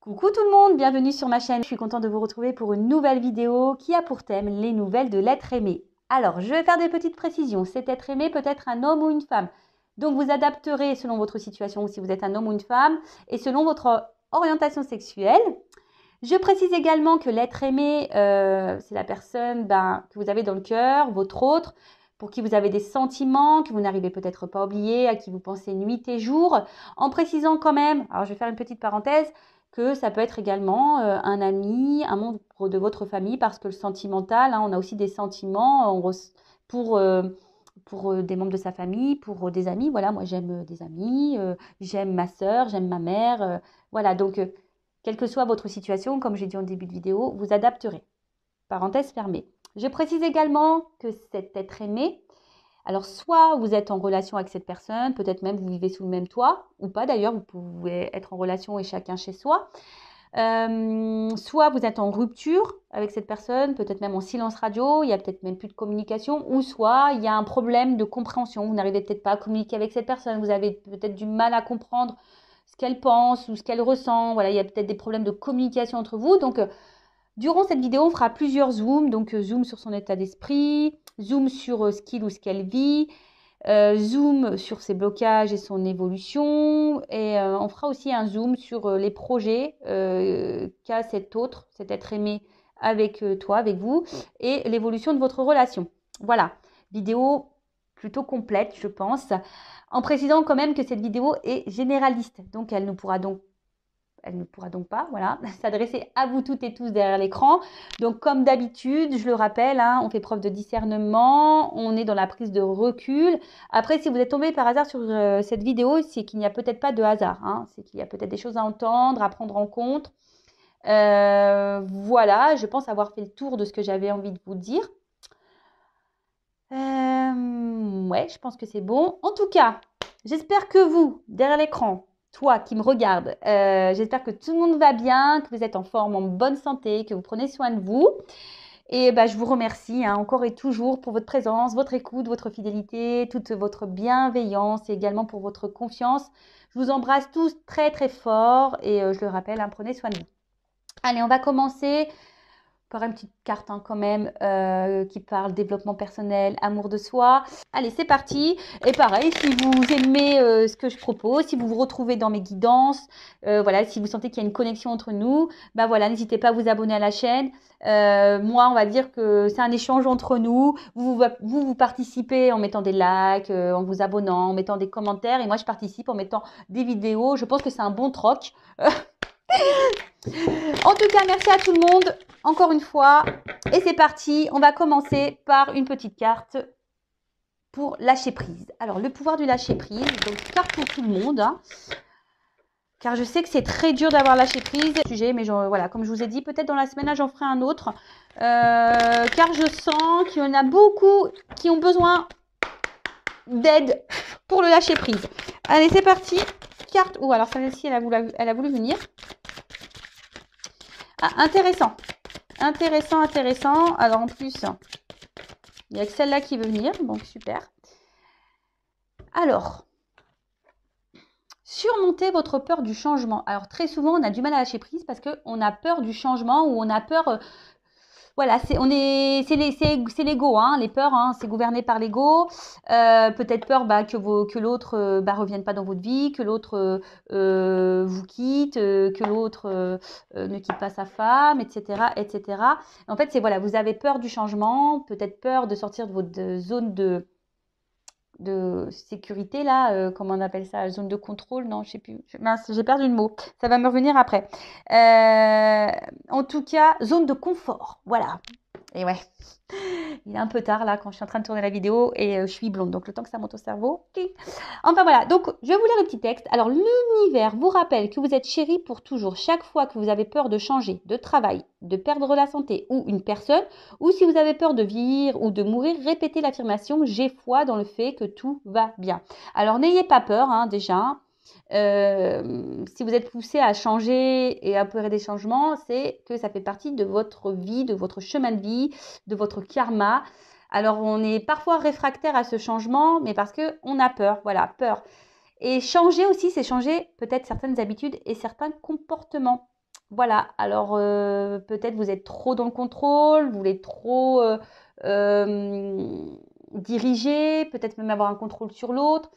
Coucou tout le monde, bienvenue sur ma chaîne. Je suis contente de vous retrouver pour une nouvelle vidéo qui a pour thème les nouvelles de l'être aimé. Alors, je vais faire des petites précisions. Cet être aimé peut être un homme ou une femme. Donc, vous adapterez selon votre situation, si vous êtes un homme ou une femme, et selon votre orientation sexuelle. Je précise également que l'être aimé, c'est la personne que vous avez dans le cœur, votre autre, pour qui vous avez des sentiments, que vous n'arrivez peut-être pas à oublier, à qui vous pensez nuit et jour, en précisant quand même, alors je vais faire une petite parenthèse, que ça peut être également un ami, un membre de votre famille, parce que le sentimental, on a aussi des sentiments pour des membres de sa famille, pour des amis. Voilà, moi j'aime des amis, j'aime ma sœur, j'aime ma mère. Voilà, donc quelle que soit votre situation, comme j'ai dit en début de vidéo, vous adapterez. Parenthèse fermée. Je précise également que cet être aimé, alors soit vous êtes en relation avec cette personne, peut-être même vous vivez sous le même toit, ou pas d'ailleurs, vous pouvez être en relation et chacun chez soi. Soit vous êtes en rupture avec cette personne, peut-être même en silence radio, il y a peut-être même plus de communication, ou soit il y a un problème de compréhension, vous n'arrivez peut-être pas à communiquer avec cette personne, vous avez peut-être du mal à comprendre ce qu'elle pense ou ce qu'elle ressent, voilà, il y a peut-être des problèmes de communication entre vous, donc durant cette vidéo, on fera plusieurs zooms, donc zoom sur son état d'esprit, zoom sur ce qu'il ou ce qu'elle vit, zoom sur ses blocages et son évolution, et on fera aussi un zoom sur les projets qu'a cet être aimé avec toi, avec vous, et l'évolution de votre relation. Voilà, vidéo plutôt complète, je pense, en précisant quand même que cette vidéo est généraliste, donc elle ne pourra donc pas, voilà, s'adresser à vous toutes et tous derrière l'écran. Donc, comme d'habitude, je le rappelle, on fait preuve de discernement, on est dans la prise de recul. Après, si vous êtes tombé par hasard sur cette vidéo, c'est qu'il n'y a peut-être pas de hasard, c'est qu'il y a peut-être des choses à entendre, à prendre en compte. Voilà, je pense avoir fait le tour de ce que j'avais envie de vous dire. Ouais, je pense que c'est bon. En tout cas, j'espère que vous, derrière l'écran, toi qui me regardes, j'espère que tout le monde va bien, que vous êtes en forme, en bonne santé, que vous prenez soin de vous. Et je vous remercie encore et toujours pour votre présence, votre écoute, votre fidélité, toute votre bienveillance et également pour votre confiance. Je vous embrasse tous très très fort et je le rappelle, prenez soin de vous. Allez, on va commencer par une petite carte quand même qui parle développement personnel, amour de soi. Allez, c'est parti. Et pareil, si vous aimez ce que je propose, si vous vous retrouvez dans mes guidances, voilà, si vous sentez qu'il y a une connexion entre nous, voilà, n'hésitez pas à vous abonner à la chaîne. Moi, on va dire que c'est un échange entre nous. Vous participez en mettant des likes, en vous abonnant, en mettant des commentaires. Et moi, je participe en mettant des vidéos. Je pense que c'est un bon troc. En tout cas, merci à tout le monde, encore une fois. Et c'est parti, on va commencer par une petite carte pour lâcher prise. Alors, le pouvoir du lâcher prise, donc carte pour tout le monde. Car je sais que c'est très dur d'avoir lâché prise. Sujet, mais voilà, comme je vous ai dit, peut-être dans la semaine, là, j'en ferai un autre. Car je sens qu'il y en a beaucoup qui ont besoin d'aide pour le lâcher prise. Allez, c'est parti. Carte. Oh, alors celle-ci, elle a voulu venir. Ah, intéressant. Intéressant. Alors, en plus, il n'y a que celle-là qui veut venir. Donc, super. Alors, surmontez votre peur du changement. Alors, très souvent, on a du mal à lâcher prise parce qu'on a peur du changement ou on a peur... voilà, c'est l'ego, les peurs, c'est gouverné par l'ego. Peut-être peur que l'autre revienne pas dans votre vie, que l'autre vous quitte, que l'autre ne quitte pas sa femme, etc., etc. En fait, c'est voilà, vous avez peur du changement, peut-être peur de sortir de votre zone de sécurité là, comment on appelle ça, zone de contrôle, non, je sais plus, mince, j'ai perdu le mot, ça va me revenir après. En tout cas, zone de confort, voilà. Et ouais, il est un peu tard là quand je suis en train de tourner la vidéo et je suis blonde, donc le temps que ça monte au cerveau. Enfin voilà, donc je vais vous lire le petit texte. Alors l'univers vous rappelle que vous êtes chéri pour toujours. Chaque fois que vous avez peur de changer de travail, de perdre la santé ou une personne, ou si vous avez peur de vieillir ou de mourir, répétez l'affirmation « J'ai foi dans le fait que tout va bien ». Alors n'ayez pas peur déjà. Si vous êtes poussé à changer et à opérer des changements, c'est que ça fait partie de votre vie, de votre chemin de vie, de votre karma. Alors, on est parfois réfractaire à ce changement, mais parce qu'on a peur, voilà, peur. Et changer aussi, c'est changer peut-être certaines habitudes et certains comportements. Voilà, alors peut-être vous êtes trop dans le contrôle, vous voulez trop diriger, peut-être même avoir un contrôle sur l'autre.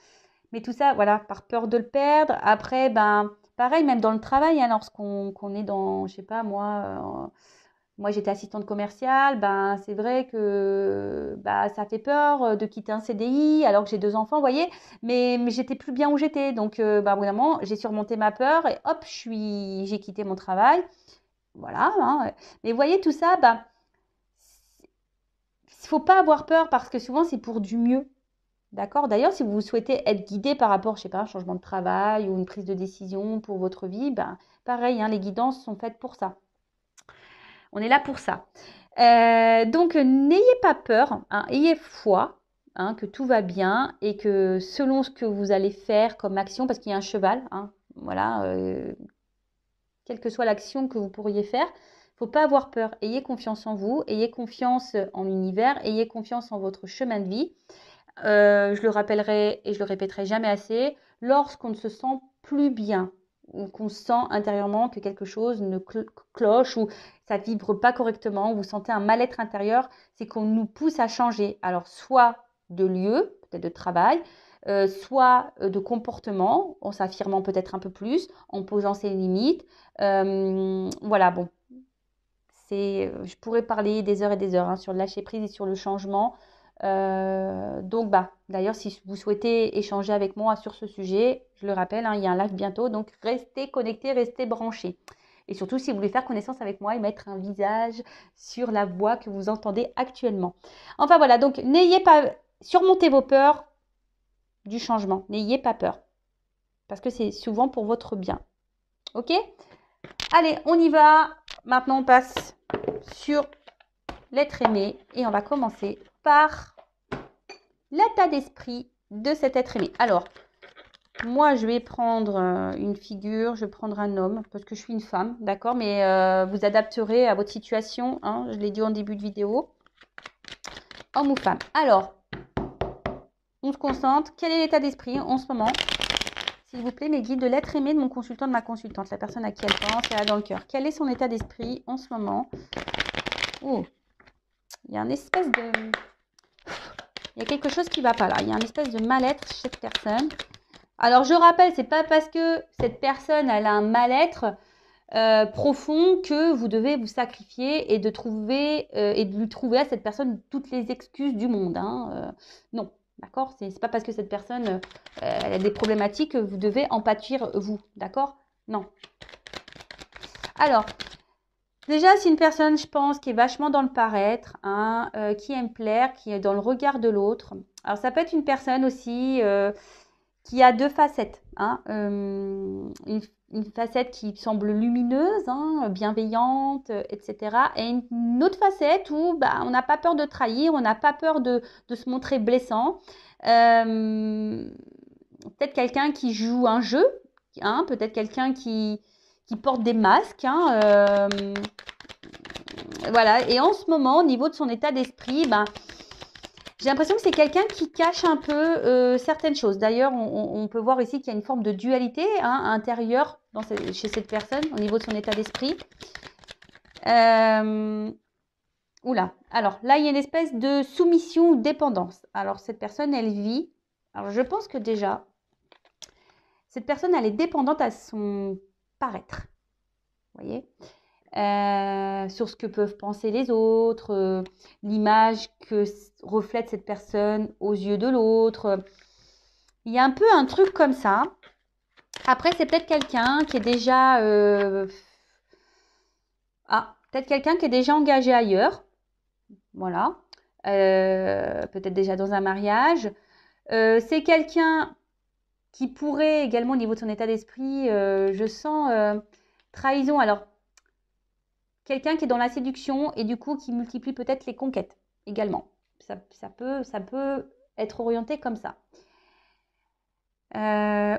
Mais tout ça, voilà, par peur de le perdre. Après, ben, pareil, même dans le travail, hein, lorsqu'on est dans, je sais pas, moi j'étais assistante commerciale, ben, c'est vrai que bah, ça fait peur de quitter un CDI alors que j'ai 2 enfants, vous voyez, mais j'étais plus bien où j'étais. Donc, bah, au bout d'un moment, j'ai surmonté ma peur et hop, j'ai quitté mon travail. Voilà, hein. Mais vous voyez, tout ça, bah, il ne faut pas avoir peur parce que souvent, c'est pour du mieux. D'accord? D'ailleurs, si vous souhaitez être guidé par rapport, je sais pas, à un changement de travail ou une prise de décision pour votre vie, ben, pareil, hein, les guidances sont faites pour ça. On est là pour ça. Donc, n'ayez pas peur, hein, ayez foi, hein, que tout va bien et que selon ce que vous allez faire comme action, parce qu'il y a un cheval, hein, voilà, quelle que soit l'action que vous pourriez faire, il ne faut pas avoir peur. Ayez confiance en vous, ayez confiance en l'univers, ayez confiance en votre chemin de vie. Je le rappellerai et je le répéterai jamais assez, lorsqu'on ne se sent plus bien ou qu'on sent intérieurement que quelque chose ne cloche ou ça vibre pas correctement, vous sentez un mal-être intérieur, c'est qu'on nous pousse à changer. Alors soit de lieu, peut-être de travail, soit de comportement, en s'affirmant peut-être un peu plus, en posant ses limites. Voilà, bon, je pourrais parler des heures et des heures hein, sur le lâcher prise et sur le changement. Donc, bah, d'ailleurs, si vous souhaitez échanger avec moi sur ce sujet, je le rappelle, hein, il y a un live bientôt, donc restez connectés, restez branchés. Et surtout, si vous voulez faire connaissance avec moi et mettre un visage sur la voix que vous entendez actuellement. Enfin, voilà, donc n'ayez pas, surmontez vos peurs du changement, n'ayez pas peur, parce que c'est souvent pour votre bien. Ok? Allez, on y va. Maintenant, on passe sur l'être aimé et on va commencer par l'état d'esprit de cet être aimé. Alors, moi, je vais prendre une figure, je vais prendre un homme parce que je suis une femme, d'accord? Mais vous adapterez à votre situation, hein, je l'ai dit en début de vidéo. Homme ou femme. Alors, on se concentre. Quel est l'état d'esprit en ce moment? S'il vous plaît, mes guides de l'être aimé de mon consultant, de ma consultante, la personne à qui elle pense, elle a dans le cœur. Quel est son état d'esprit en ce moment? Oh, il y a une espèce de... Il y a quelque chose qui ne va pas là. Il y a une espèce de mal-être chez cette personne. Alors, je rappelle, c'est pas parce que cette personne elle a un mal-être profond que vous devez vous sacrifier et de lui trouver à cette personne toutes les excuses du monde. Hein. Non, d'accord? C'est pas parce que cette personne elle a des problématiques que vous devez en pâtir vous, d'accord? Non. Alors, déjà, c'est une personne, je pense, qui est vachement dans le paraître, hein, qui aime plaire, qui est dans le regard de l'autre. Alors, ça peut être une personne aussi qui a deux facettes. Hein, une facette qui semble lumineuse, hein, bienveillante, etc. Et une autre facette où bah, on n'a pas peur de trahir, on n'a pas peur de se montrer blessant. Peut-être quelqu'un qui joue un jeu, hein, peut-être quelqu'un qui porte des masques. Hein, voilà. Et en ce moment, au niveau de son état d'esprit, ben, j'ai l'impression que c'est quelqu'un qui cache un peu certaines choses. D'ailleurs, on peut voir ici qu'il y a une forme de dualité hein, intérieure chez cette personne au niveau de son état d'esprit. Oula. Alors là, il y a une espèce de soumission ou dépendance. Alors cette personne, elle vit. Alors je pense que déjà, cette personne, elle est dépendante à son paraître. Vous voyez sur ce que peuvent penser les autres, l'image que reflète cette personne aux yeux de l'autre. Il y a un peu un truc comme ça. Après, c'est peut-être quelqu'un qui est déjà... peut-être quelqu'un qui est déjà engagé ailleurs. Voilà. Peut-être déjà dans un mariage. C'est quelqu'un qui pourrait également, au niveau de son état d'esprit, je sens trahison. Alors, quelqu'un qui est dans la séduction et du coup qui multiplie peut-être les conquêtes également. Ça peut être orienté comme ça.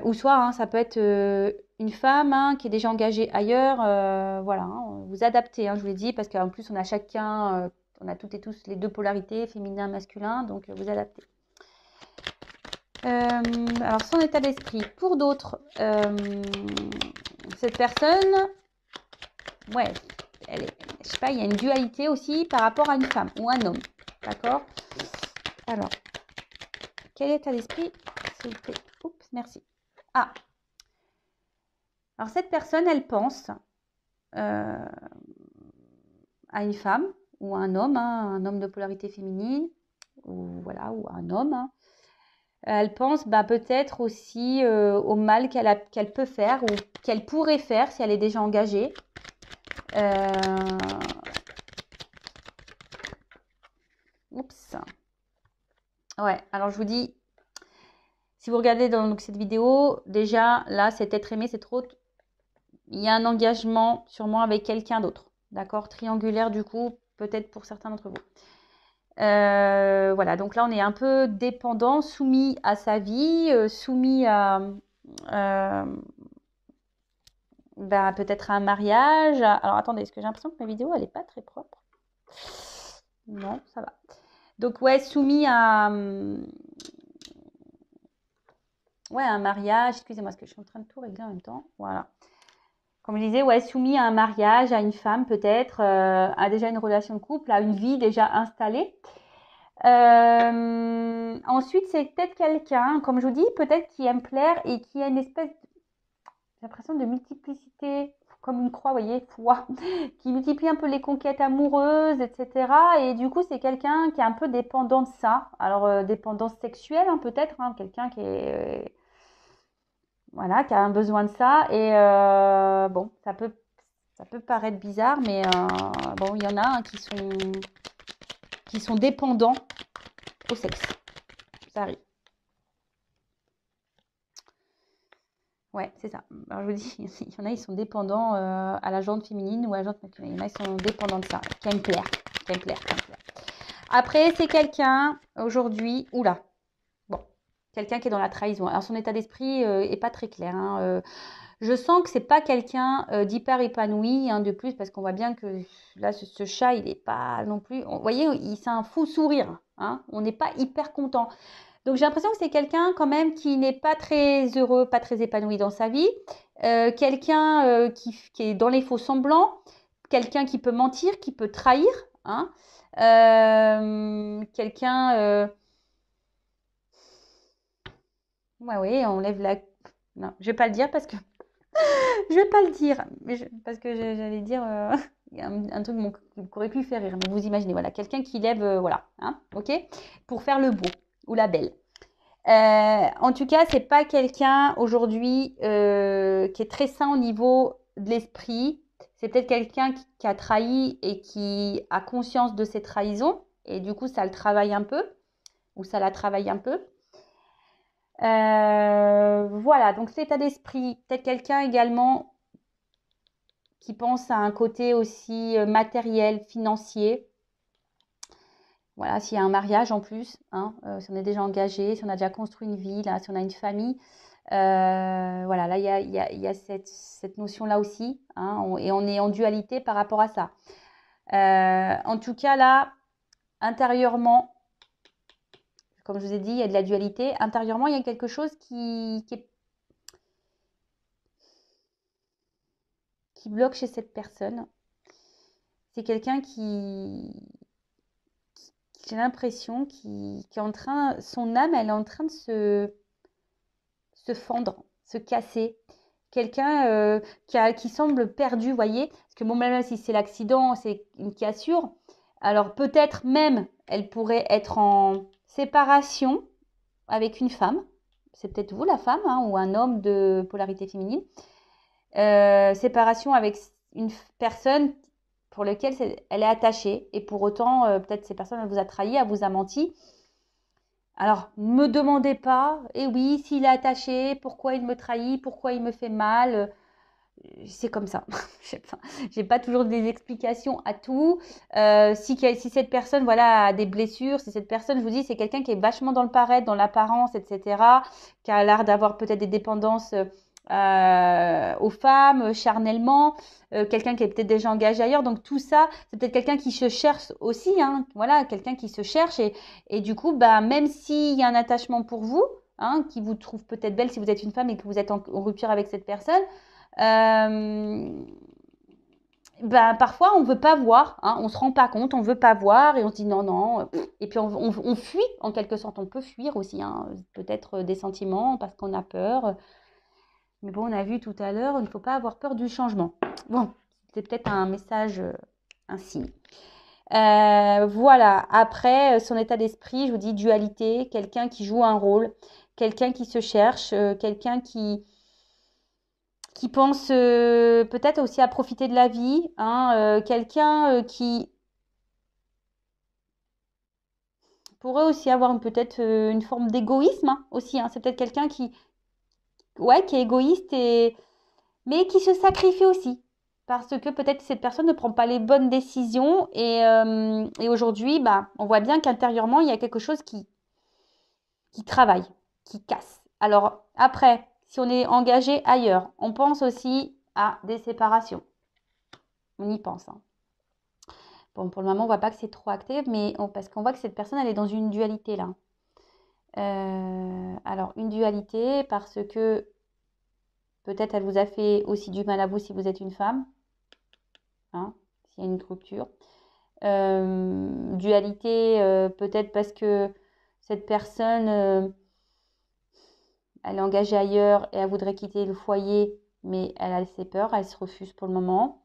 Ou soit hein, ça peut être une femme hein, qui est déjà engagée ailleurs. Voilà, hein, vous adaptez, hein, je vous l'ai dit, parce qu'en plus on a chacun, on a toutes et tous les deux polarités, féminin, masculin, donc vous adaptez. Alors son état d'esprit, pour d'autres, cette personne... ouais, je sais pas, il y a une dualité aussi par rapport à une femme ou un homme. D'accord? Alors, quel état d'esprit, s'il vous plaît? Oups, merci. Ah, alors cette personne, elle pense à une femme ou à un homme, hein, un homme de polarité féminine, ou voilà, ou à un homme. Hein. Elle pense peut-être aussi au mal qu'elle peut faire ou qu'elle pourrait faire si elle est déjà engagée. Oups. Ouais, alors je vous dis, si vous regardez dans cette vidéo, déjà là, cet être aimé, c'est trop. Il y a un engagement sûrement avec quelqu'un d'autre. D'accord? Triangulaire du coup, peut-être pour certains d'entre vous. Voilà, donc là on est un peu dépendant, soumis à sa vie, soumis à peut-être à un mariage. Alors attendez, est-ce que j'ai l'impression que ma vidéo elle n'est pas très propre? Non, ça va. Donc ouais, soumis à un mariage. Excusez-moi, parce que je suis en train de tout régler en même temps. Voilà. Comme je disais, ouais, soumis à un mariage, à une femme peut-être, à déjà une relation de couple, à une vie déjà installée. Ensuite, c'est peut-être quelqu'un, comme je vous dis, peut-être qui aime plaire et qui a une espèce, j'ai l'impression de multiplicité, comme une croix, vous voyez, foi, qui multiplie un peu les conquêtes amoureuses, etc. Et du coup, c'est quelqu'un qui est un peu dépendant de ça. Alors, dépendance sexuelle, hein, peut-être, hein, quelqu'un qui est, voilà, qui a un besoin de ça. Et bon, ça peut paraître bizarre, mais bon, il y en a hein, qui sont dépendants au sexe. Ça arrive. Ouais, c'est ça. Alors, je vous dis, il y en a, ils sont dépendants à la jante féminine ou à la jante masculine. Il y en a, ils sont dépendants de ça, qui aiment plaire, qui aiment plaire, qui aiment plaire. Après, c'est quelqu'un, aujourd'hui, oula, bon, quelqu'un qui est dans la trahison. Alors, son état d'esprit est pas très clair. Hein. Je sens que c'est pas quelqu'un d'hyper épanoui, hein, de plus, parce qu'on voit bien que là, ce chat, il n'est pas non plus... Vous voyez, c'est un fou sourire. Hein. On n'est pas hyper content. Donc, j'ai l'impression que c'est quelqu'un quand même qui n'est pas très heureux, pas très épanoui dans sa vie. Quelqu'un qui est dans les faux semblants. Quelqu'un qui peut mentir, qui peut trahir. Hein. Quelqu'un... Ouais, oui, on lève la... Non, je vais pas le dire parce que... je vais pas le dire. Parce que j'allais dire... Il y a un truc qui aurait pu faire rire. Mais vous imaginez, voilà. Quelqu'un qui lève... voilà. Hein, ok? Pour faire le beau ou la belle. En tout cas, c'est pas quelqu'un aujourd'hui qui est très sain au niveau de l'esprit. C'est peut-être quelqu'un qui a trahi et qui a conscience de ses trahisons. Et du coup, ça le travaille un peu. Ou ça la travaille un peu. Voilà, donc cet état d'esprit. Peut-être quelqu'un également qui pense à un côté aussi matériel, financier. Voilà, s'il y a un mariage en plus, hein, si on est déjà engagé, si on a déjà construit une vie, là, si on a une famille, voilà, là, il y a cette notion-là aussi, hein, et on est en dualité par rapport à ça. En tout cas, là, intérieurement, comme je vous ai dit, il y a de la dualité. Intérieurement, il y a quelque chose qui bloque chez cette personne. C'est quelqu'un j'ai l'impression, qui est en train, son âme, elle est en train de se fendre, se casser. Quelqu'un qui semble perdu, vous voyez. Parce que bon, même si c'est l'accident, c'est une cassure. Alors peut-être même, elle pourrait être en séparation avec une femme. C'est peut-être vous la femme, hein, ou un homme de polarité féminine. Séparation avec une personne pour laquelle elle est attachée. Et pour autant, peut-être ces personnes, elle vous a trahi, elle vous a menti. Alors, ne me demandez pas, et oui, s'il est attaché, pourquoi il me trahit, pourquoi il me fait mal, c'est comme ça. J'ai pas toujours des explications à tout. Si cette personne voilà, a des blessures, si cette personne, je vous dis, c'est quelqu'un qui est vachement dans le paraître, dans l'apparence, etc., qui a l'air d'avoir peut-être des dépendances aux femmes, charnellement, quelqu'un qui est peut-être déjà engagé ailleurs. Donc tout ça, c'est peut-être quelqu'un qui se cherche aussi, hein, voilà, quelqu'un qui se cherche et du coup, même s'il y a un attachement pour vous, hein, qui vous trouve peut-être belle si vous êtes une femme et que vous êtes en rupture avec cette personne, Ben, parfois, on ne veut pas voir, hein, on ne se rend pas compte, on ne veut pas voir et on se dit non, non. Et puis, on fuit en quelque sorte. On peut fuir aussi, hein, peut-être des sentiments parce qu'on a peur. Mais bon, on a vu tout à l'heure, il ne faut pas avoir peur du changement. Bon, c'est peut-être un message, un signe. Voilà, après, son état d'esprit, je vous dis dualité, quelqu'un qui joue un rôle, quelqu'un qui se cherche, quelqu'un qui pense peut-être aussi à profiter de la vie, hein, quelqu'un qui pourrait aussi avoir peut-être une forme d'égoïsme hein, aussi. Hein. C'est peut-être quelqu'un ouais, qui est égoïste, mais qui se sacrifie aussi. Parce que peut-être cette personne ne prend pas les bonnes décisions et aujourd'hui, bah, on voit bien qu'intérieurement, il y a quelque chose qui travaille, qui casse. Alors après, si on est engagé ailleurs, on pense aussi à des séparations. On y pense. Hein. Bon, pour le moment, on voit pas que c'est trop acté, mais parce qu'on voit que cette personne, elle est dans une dualité là. Alors, une dualité parce que peut-être elle vous a fait aussi du mal à vous si vous êtes une femme, hein, s'il y a une rupture. Dualité peut-être parce que cette personne, elle est engagée ailleurs et elle voudrait quitter le foyer, mais elle a ses peurs, elle se refuse pour le moment.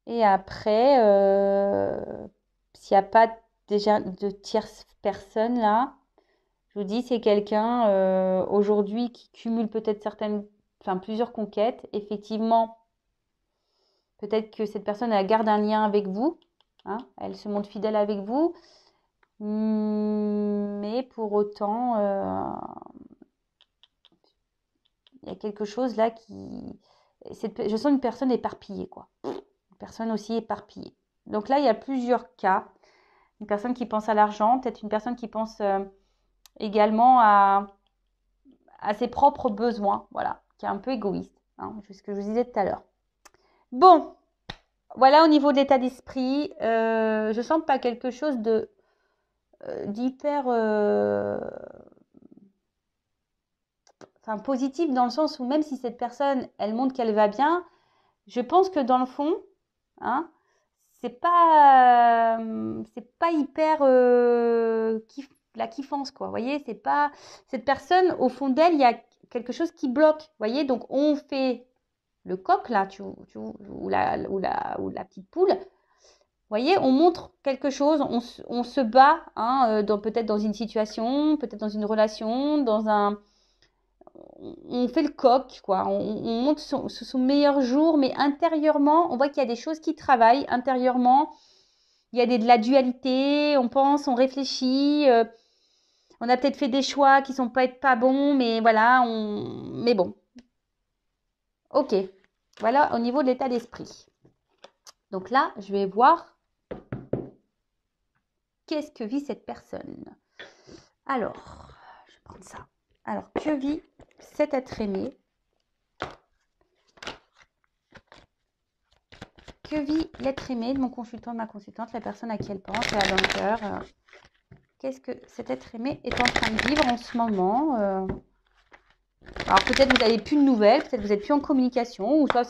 Et après, s'il n'y a pas déjà de tierce personne là, je vous dis, c'est quelqu'un aujourd'hui qui cumule peut-être plusieurs conquêtes. Effectivement, peut-être que cette personne, elle garde un lien avec vous. Hein, elle se montre fidèle avec vous. Mais pour autant, il y a quelque chose là je sens une personne éparpillée, quoi. Une personne aussi éparpillée. Donc là, il y a plusieurs cas. Une personne qui pense à l'argent, peut-être une personne qui pense également à ses propres besoins, voilà, qui est un peu égoïste, hein, c'est ce que je vous disais tout à l'heure. Bon, voilà au niveau de l'état d'esprit, je sens pas quelque chose d'hyper positif dans le sens où même si cette personne, elle montre qu'elle va bien, je pense que dans le fond, hein, c'est pas hyper la kiffance quoi. Vous voyez, c'est pas cette personne au fond d'elle, il y a quelque chose qui bloque. Vous voyez, donc on fait le coq là, ou la petite poule. Vous voyez, on montre quelque chose, on se bat hein, peut-être dans une situation, peut-être dans une relation, on fait le coq, quoi. On montre son meilleur jour, mais intérieurement, on voit qu'il y a des choses qui travaillent. Intérieurement, il y a de la dualité, on pense, on réfléchit. On a peut-être fait des choix qui sont pas bons, mais voilà, mais bon. Ok, voilà au niveau de l'état d'esprit. Donc là, je vais voir qu'est-ce que vit cette personne. Alors, je vais prendre ça. Alors, que vit cet être aimé? Que vit l'être aimé de mon consultant, de ma consultante, la personne à qui elle pense, elle a dans le cœur qu'est-ce que cet être aimé est en train de vivre en ce moment Alors peut-être vous n'avez plus de nouvelles, peut-être vous n'êtes plus en communication, ou soit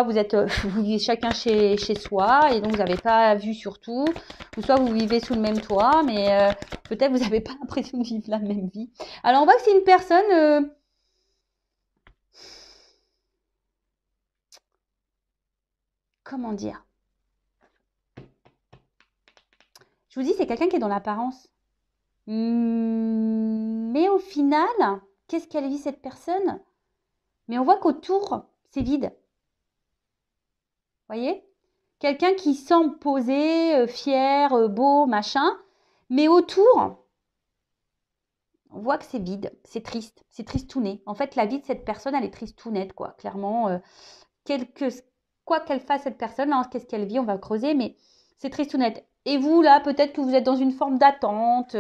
vous êtes vous vivez chacun chez soi et donc vous n'avez pas vu surtout, ou soit vous vivez sous le même toit, mais peut-être vous n'avez pas l'impression de vivre la même vie. Alors on voit que c'est une personne comment dire? Je vous dis, c'est quelqu'un qui est dans l'apparence. Mais au final, qu'est-ce qu'elle vit cette personne? Mais on voit qu'autour, c'est vide. Voyez? Quelqu'un qui semble posé, fier, beau, machin, mais autour, on voit que c'est vide, c'est triste, c'est tristouné. En fait, la vie de cette personne, elle est tristounette, quoi. Clairement, quoi qu'elle fasse cette personne, là, qu'est-ce qu'elle vit, on va creuser, mais c'est tristounette. Et vous, là, peut-être que vous êtes dans une forme d'attente,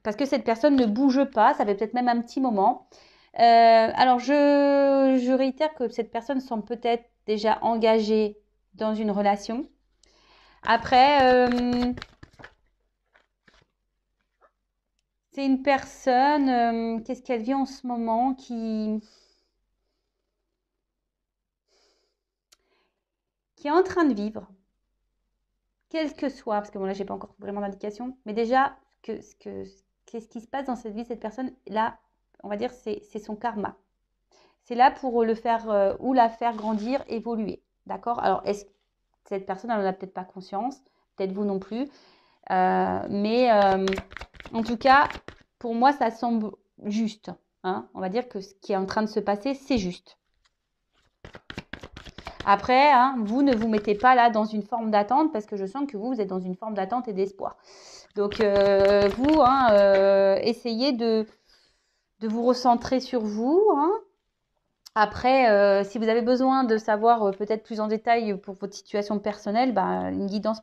parce que cette personne ne bouge pas, ça fait peut-être même un petit moment. Alors, je réitère que cette personne semble peut-être déjà engagée dans une relation. Après, C'est une personne, qu'est-ce qu'elle vit en ce moment, qui est en train de vivre, quel que soit, parce que bon là, j'ai pas encore vraiment d'indication, mais déjà, qu'est-ce qui se passe dans cette vie de cette personne, là, on va dire, c'est son karma. C'est là pour le faire ou la faire grandir, évoluer. D'accord? Alors, est-ce que cette personne, elle n'en a peut-être pas conscience, peut-être vous non plus, mais en tout cas, pour moi, ça semble juste. Hein. On va dire que ce qui est en train de se passer, c'est juste. Après, hein, vous ne vous mettez pas là dans une forme d'attente parce que je sens que vous êtes dans une forme d'attente et d'espoir. Donc, vous, hein, essayez de vous recentrer sur vous. Hein. Après, si vous avez besoin de savoir peut-être plus en détail pour votre situation personnelle, bah, une guidance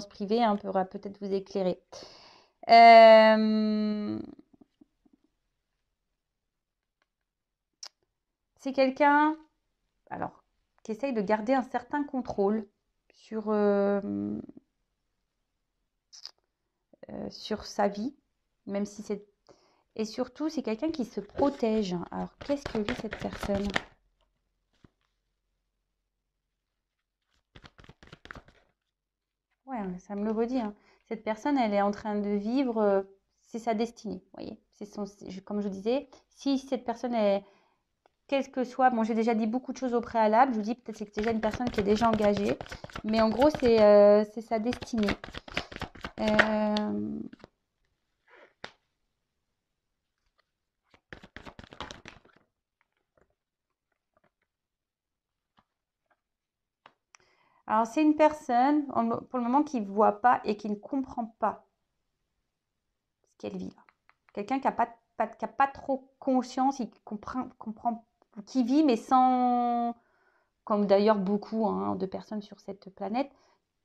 privée hein, pourra peut-être vous éclairer. C'est quelqu'un, alors, qui essaye de garder un certain contrôle sur sa vie, même si c'est... Et surtout, c'est quelqu'un qui se protège. Alors, qu'est-ce que vit cette personne? Ouais, ça me le redit. Hein. Cette personne, elle est en train de vivre, c'est sa destinée. Vous voyez, comme je vous disais, si cette personne est, quel que soit, bon, j'ai déjà dit beaucoup de choses au préalable. Je vous dis peut-être que c'est déjà une personne qui est déjà engagée, mais en gros, c'est sa destinée. Alors, c'est une personne, pour le moment, qui ne voit pas et qui ne comprend pas ce qu'elle vit là. Quelqu'un qui n'a pas trop conscience, il comprend, qui vit, mais sans, comme d'ailleurs beaucoup hein, de personnes sur cette planète,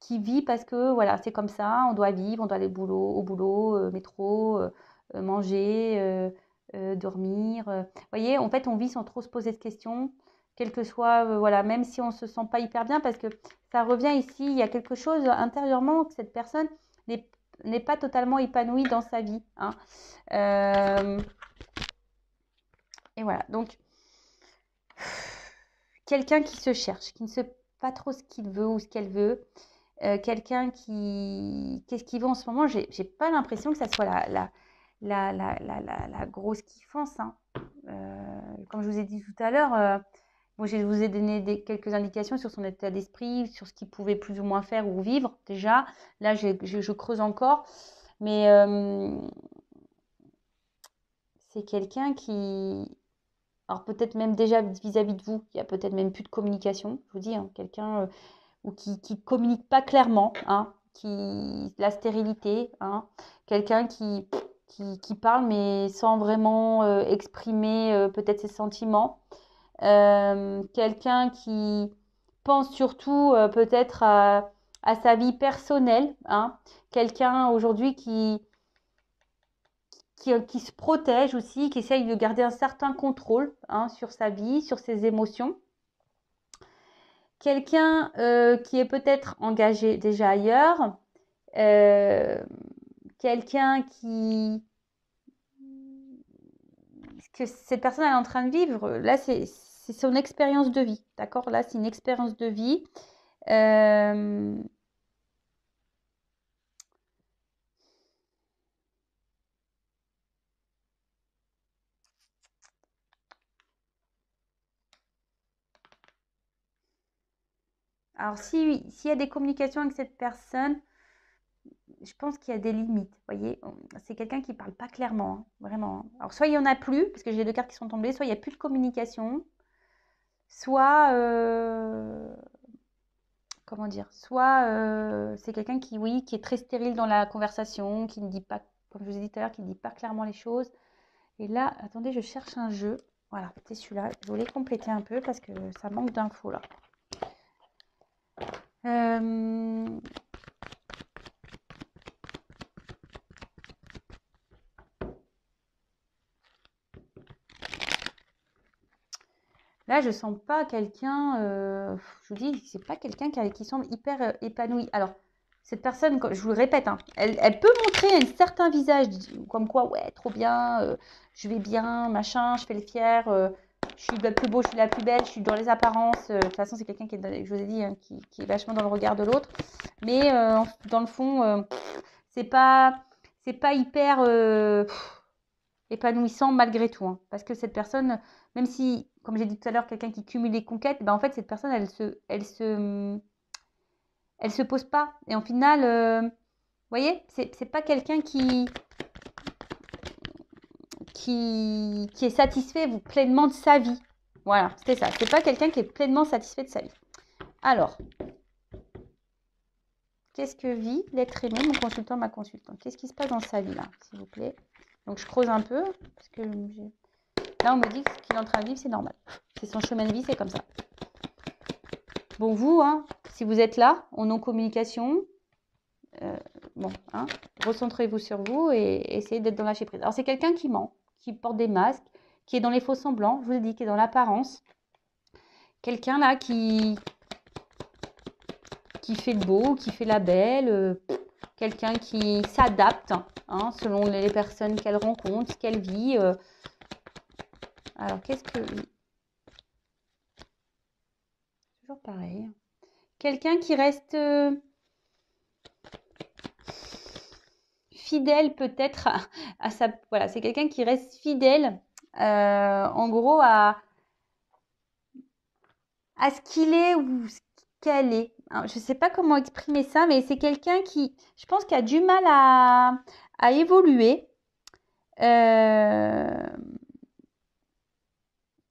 qui vit parce que voilà, c'est comme ça, on doit vivre, on doit aller au boulot, métro, manger, dormir. Vous voyez, en fait, on vit sans trop se poser de questions, quel que soit, voilà, même si on ne se sent pas hyper bien, parce que ça revient ici, il y a quelque chose intérieurement que cette personne n'est pas totalement épanouie dans sa vie. Hein. Et voilà, donc quelqu'un qui se cherche, qui ne sait pas trop ce qu'il veut ou ce qu'elle veut, quelqu'un qu'est-ce qu'il veut en ce moment, j'ai pas l'impression que ça soit la grosse kiffance. Hein. Comme je vous ai dit tout à l'heure, bon, je vous ai donné quelques indications sur son état d'esprit, sur ce qu'il pouvait plus ou moins faire ou vivre déjà. Là, je creuse encore, mais c'est quelqu'un qui... Alors peut-être même déjà vis-à-vis de vous, il y a peut-être même plus de communication, je vous dis, hein, quelqu'un ou qui ne communique pas clairement, hein, la stérilité, hein, quelqu'un qui parle mais sans vraiment exprimer peut-être ses sentiments, quelqu'un qui pense surtout peut-être à sa vie personnelle, hein, quelqu'un aujourd'hui qui se protège aussi, qui essaye de garder un certain contrôle hein, sur sa vie, sur ses émotions. Quelqu'un qui est peut-être engagé déjà ailleurs, quelqu'un que cette personne est en train de vivre, là c'est son expérience de vie, d'accord? Là c'est une expérience de vie. Alors s'il y a des communications avec cette personne, je pense qu'il y a des limites, vous voyez, c'est quelqu'un qui ne parle pas clairement, hein, vraiment. Alors soit il n'y en a plus, parce que j'ai 2 cartes qui sont tombées, soit il n'y a plus de communication, soit, comment dire, soit c'est quelqu'un qui, oui, qui est très stérile dans la conversation, qui ne dit pas, comme je vous ai dit tout à l'heure, qui ne dit pas clairement les choses. Et là, attendez, je cherche un jeu. Voilà, c'est celui-là. Je voulais compléter un peu parce que ça manque d'infos là. Là, je sens pas quelqu'un, je vous dis, c'est pas quelqu'un qui semble hyper épanoui. Alors, cette personne, je vous le répète, hein, elle peut montrer un certain visage, comme quoi, ouais, trop bien, je vais bien, machin, je fais le fier, je suis la plus beau, je suis la plus belle, je suis dans les apparences. De toute façon, c'est quelqu'un qui est, je vous ai dit, hein, qui est vachement dans le regard de l'autre. Mais dans le fond, c'est pas, c'est pas hyper épanouissant malgré tout. Hein. Parce que cette personne, même si, comme j'ai dit tout à l'heure, quelqu'un qui cumule les conquêtes, ben en fait, cette personne, elle se pose pas. Et en final, vous voyez, c'est pas quelqu'un qui est satisfait pleinement de sa vie. Voilà, c'était ça. C'est pas quelqu'un qui est pleinement satisfait de sa vie. Alors, qu'est-ce que vit l'être aimé, mon consultant, ma consultante? Qu'est-ce qui se passe dans sa vie, là, s'il vous plaît? Donc, je creuse un peu, parce que là, on me dit que ce qu'il est en train de vivre, c'est normal. C'est son chemin de vie, c'est comme ça. Bon, vous, hein, si vous êtes là, en non-communication, bon, hein, recentrez-vous sur vous et essayez d'être dans la lâcher prise. Alors, c'est quelqu'un qui ment, qui porte des masques, qui est dans les faux semblants, je vous ai dit, qui est dans l'apparence. Quelqu'un là qui fait le beau, qui fait la belle, quelqu'un qui s'adapte hein, selon les personnes qu'elle rencontre, ce qu'elle vit. Alors, qu'est-ce que... Toujours pareil. Quelqu'un qui reste fidèle peut-être à sa... Voilà, c'est quelqu'un qui reste fidèle, en gros, à ce qu'il est ou ce qu'elle est. Alors, je ne sais pas comment exprimer ça, mais c'est quelqu'un qui, je pense, qui a du mal à évoluer.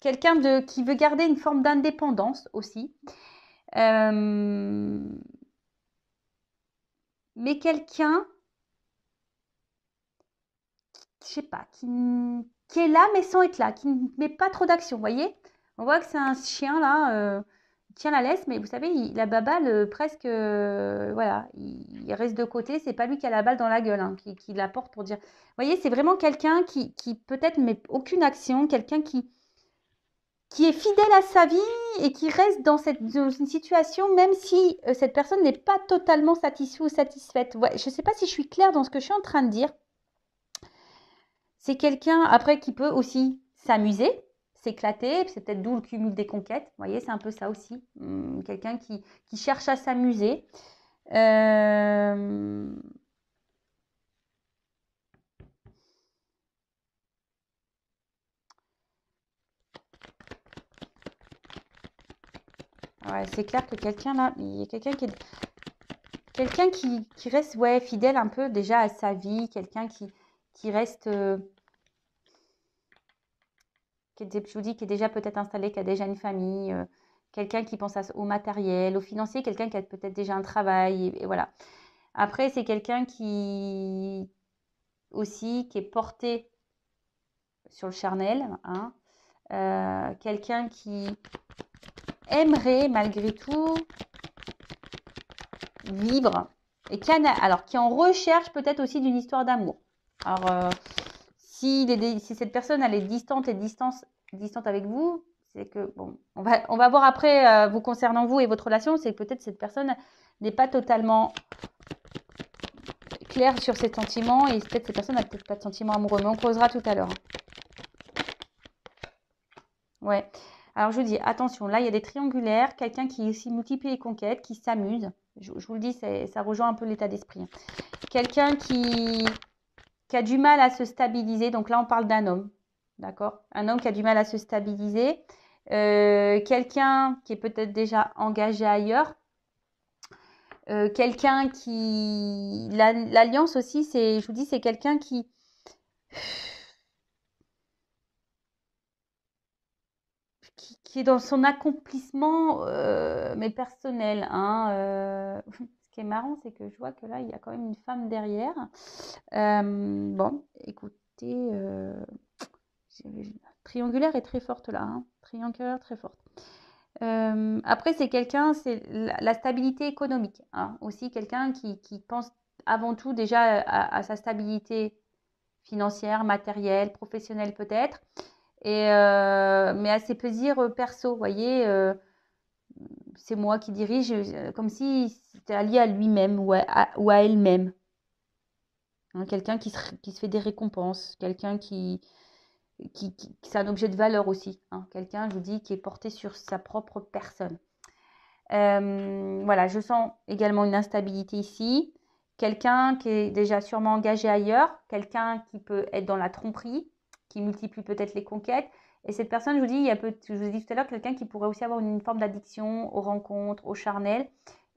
Quelqu'un qui veut garder une forme d'indépendance aussi. Mais quelqu'un, je sais pas, qui est là mais sans être là, qui ne met pas trop d'action, vous voyez? On voit que c'est un chien là, il tient la laisse, mais vous savez, la baballe, presque, voilà, il reste de côté, c'est pas lui qui a la balle dans la gueule, hein, qui la porte pour dire. Vous voyez, c'est vraiment quelqu'un qui peut-être met aucune action, quelqu'un qui est fidèle à sa vie et qui reste dans une situation, même si cette personne n'est pas totalement satisfaite ou satisfaite. Ouais, je ne sais pas si je suis claire dans ce que je suis en train de dire. C'est quelqu'un, après, qui peut aussi s'amuser, s'éclater, c'est peut-être d'où le cumul des conquêtes. Vous voyez, c'est un peu ça aussi. Quelqu'un qui cherche à s'amuser. Ouais, c'est clair que quelqu'un là, il y a quelqu'un qui reste ouais, fidèle un peu déjà à sa vie, quelqu'un qui reste, je vous dis, qui est déjà peut-être installé, qui a déjà une famille, quelqu'un qui pense au matériel, au financier, quelqu'un qui a peut-être déjà un travail, et voilà. Après, c'est quelqu'un qui aussi, qui est porté sur le charnel, hein, quelqu'un qui aimerait malgré tout vivre et qui est en recherche peut-être aussi d'une histoire d'amour. Alors, si cette personne elle est distante avec vous, c'est que bon, on va voir après vous concernant vous et votre relation, c'est que peut-être cette personne n'est pas totalement claire sur ses sentiments et peut-être cette personne n'a peut-être pas de sentiments amoureux, mais on creusera tout à l'heure. Ouais. Alors je vous dis, attention, là il y a des triangulaires, quelqu'un qui aussi multiplie les conquêtes, qui s'amuse. Je vous le dis, ça rejoint un peu l'état d'esprit. Hein. Quelqu'un qui a du mal à se stabiliser. Donc là, on parle d'un homme. D'accord? Un homme qui a du mal à se stabiliser. Quelqu'un qui est peut-être déjà engagé ailleurs. Quelqu'un qui... L'alliance aussi, je vous dis, c'est quelqu'un qui est dans son accomplissement, mais personnel. Hein, ce qui est marrant, c'est que je vois que là, il y a quand même une femme derrière. Bon, écoutez, triangulaire est très forte là. Hein, triangulaire très forte. Après, c'est quelqu'un, c'est la stabilité économique. Hein, aussi, quelqu'un qui pense avant tout déjà à sa stabilité financière, matérielle, professionnelle peut-être. Mais à ses plaisirs perso, vous voyez, c'est moi qui dirige, comme si c'était allié à lui-même ou à elle-même. Hein, quelqu'un qui se fait des récompenses, quelqu'un c'est un objet de valeur aussi. Hein, quelqu'un, je vous dis, qui est porté sur sa propre personne. Voilà, je sens également une instabilité ici. Quelqu'un qui est déjà sûrement engagé ailleurs, quelqu'un qui peut être dans la tromperie, qui multiplie peut-être les conquêtes. Et cette personne, je vous dis, je vous ai dit tout à l'heure, quelqu'un qui pourrait aussi avoir une forme d'addiction aux rencontres, au charnel.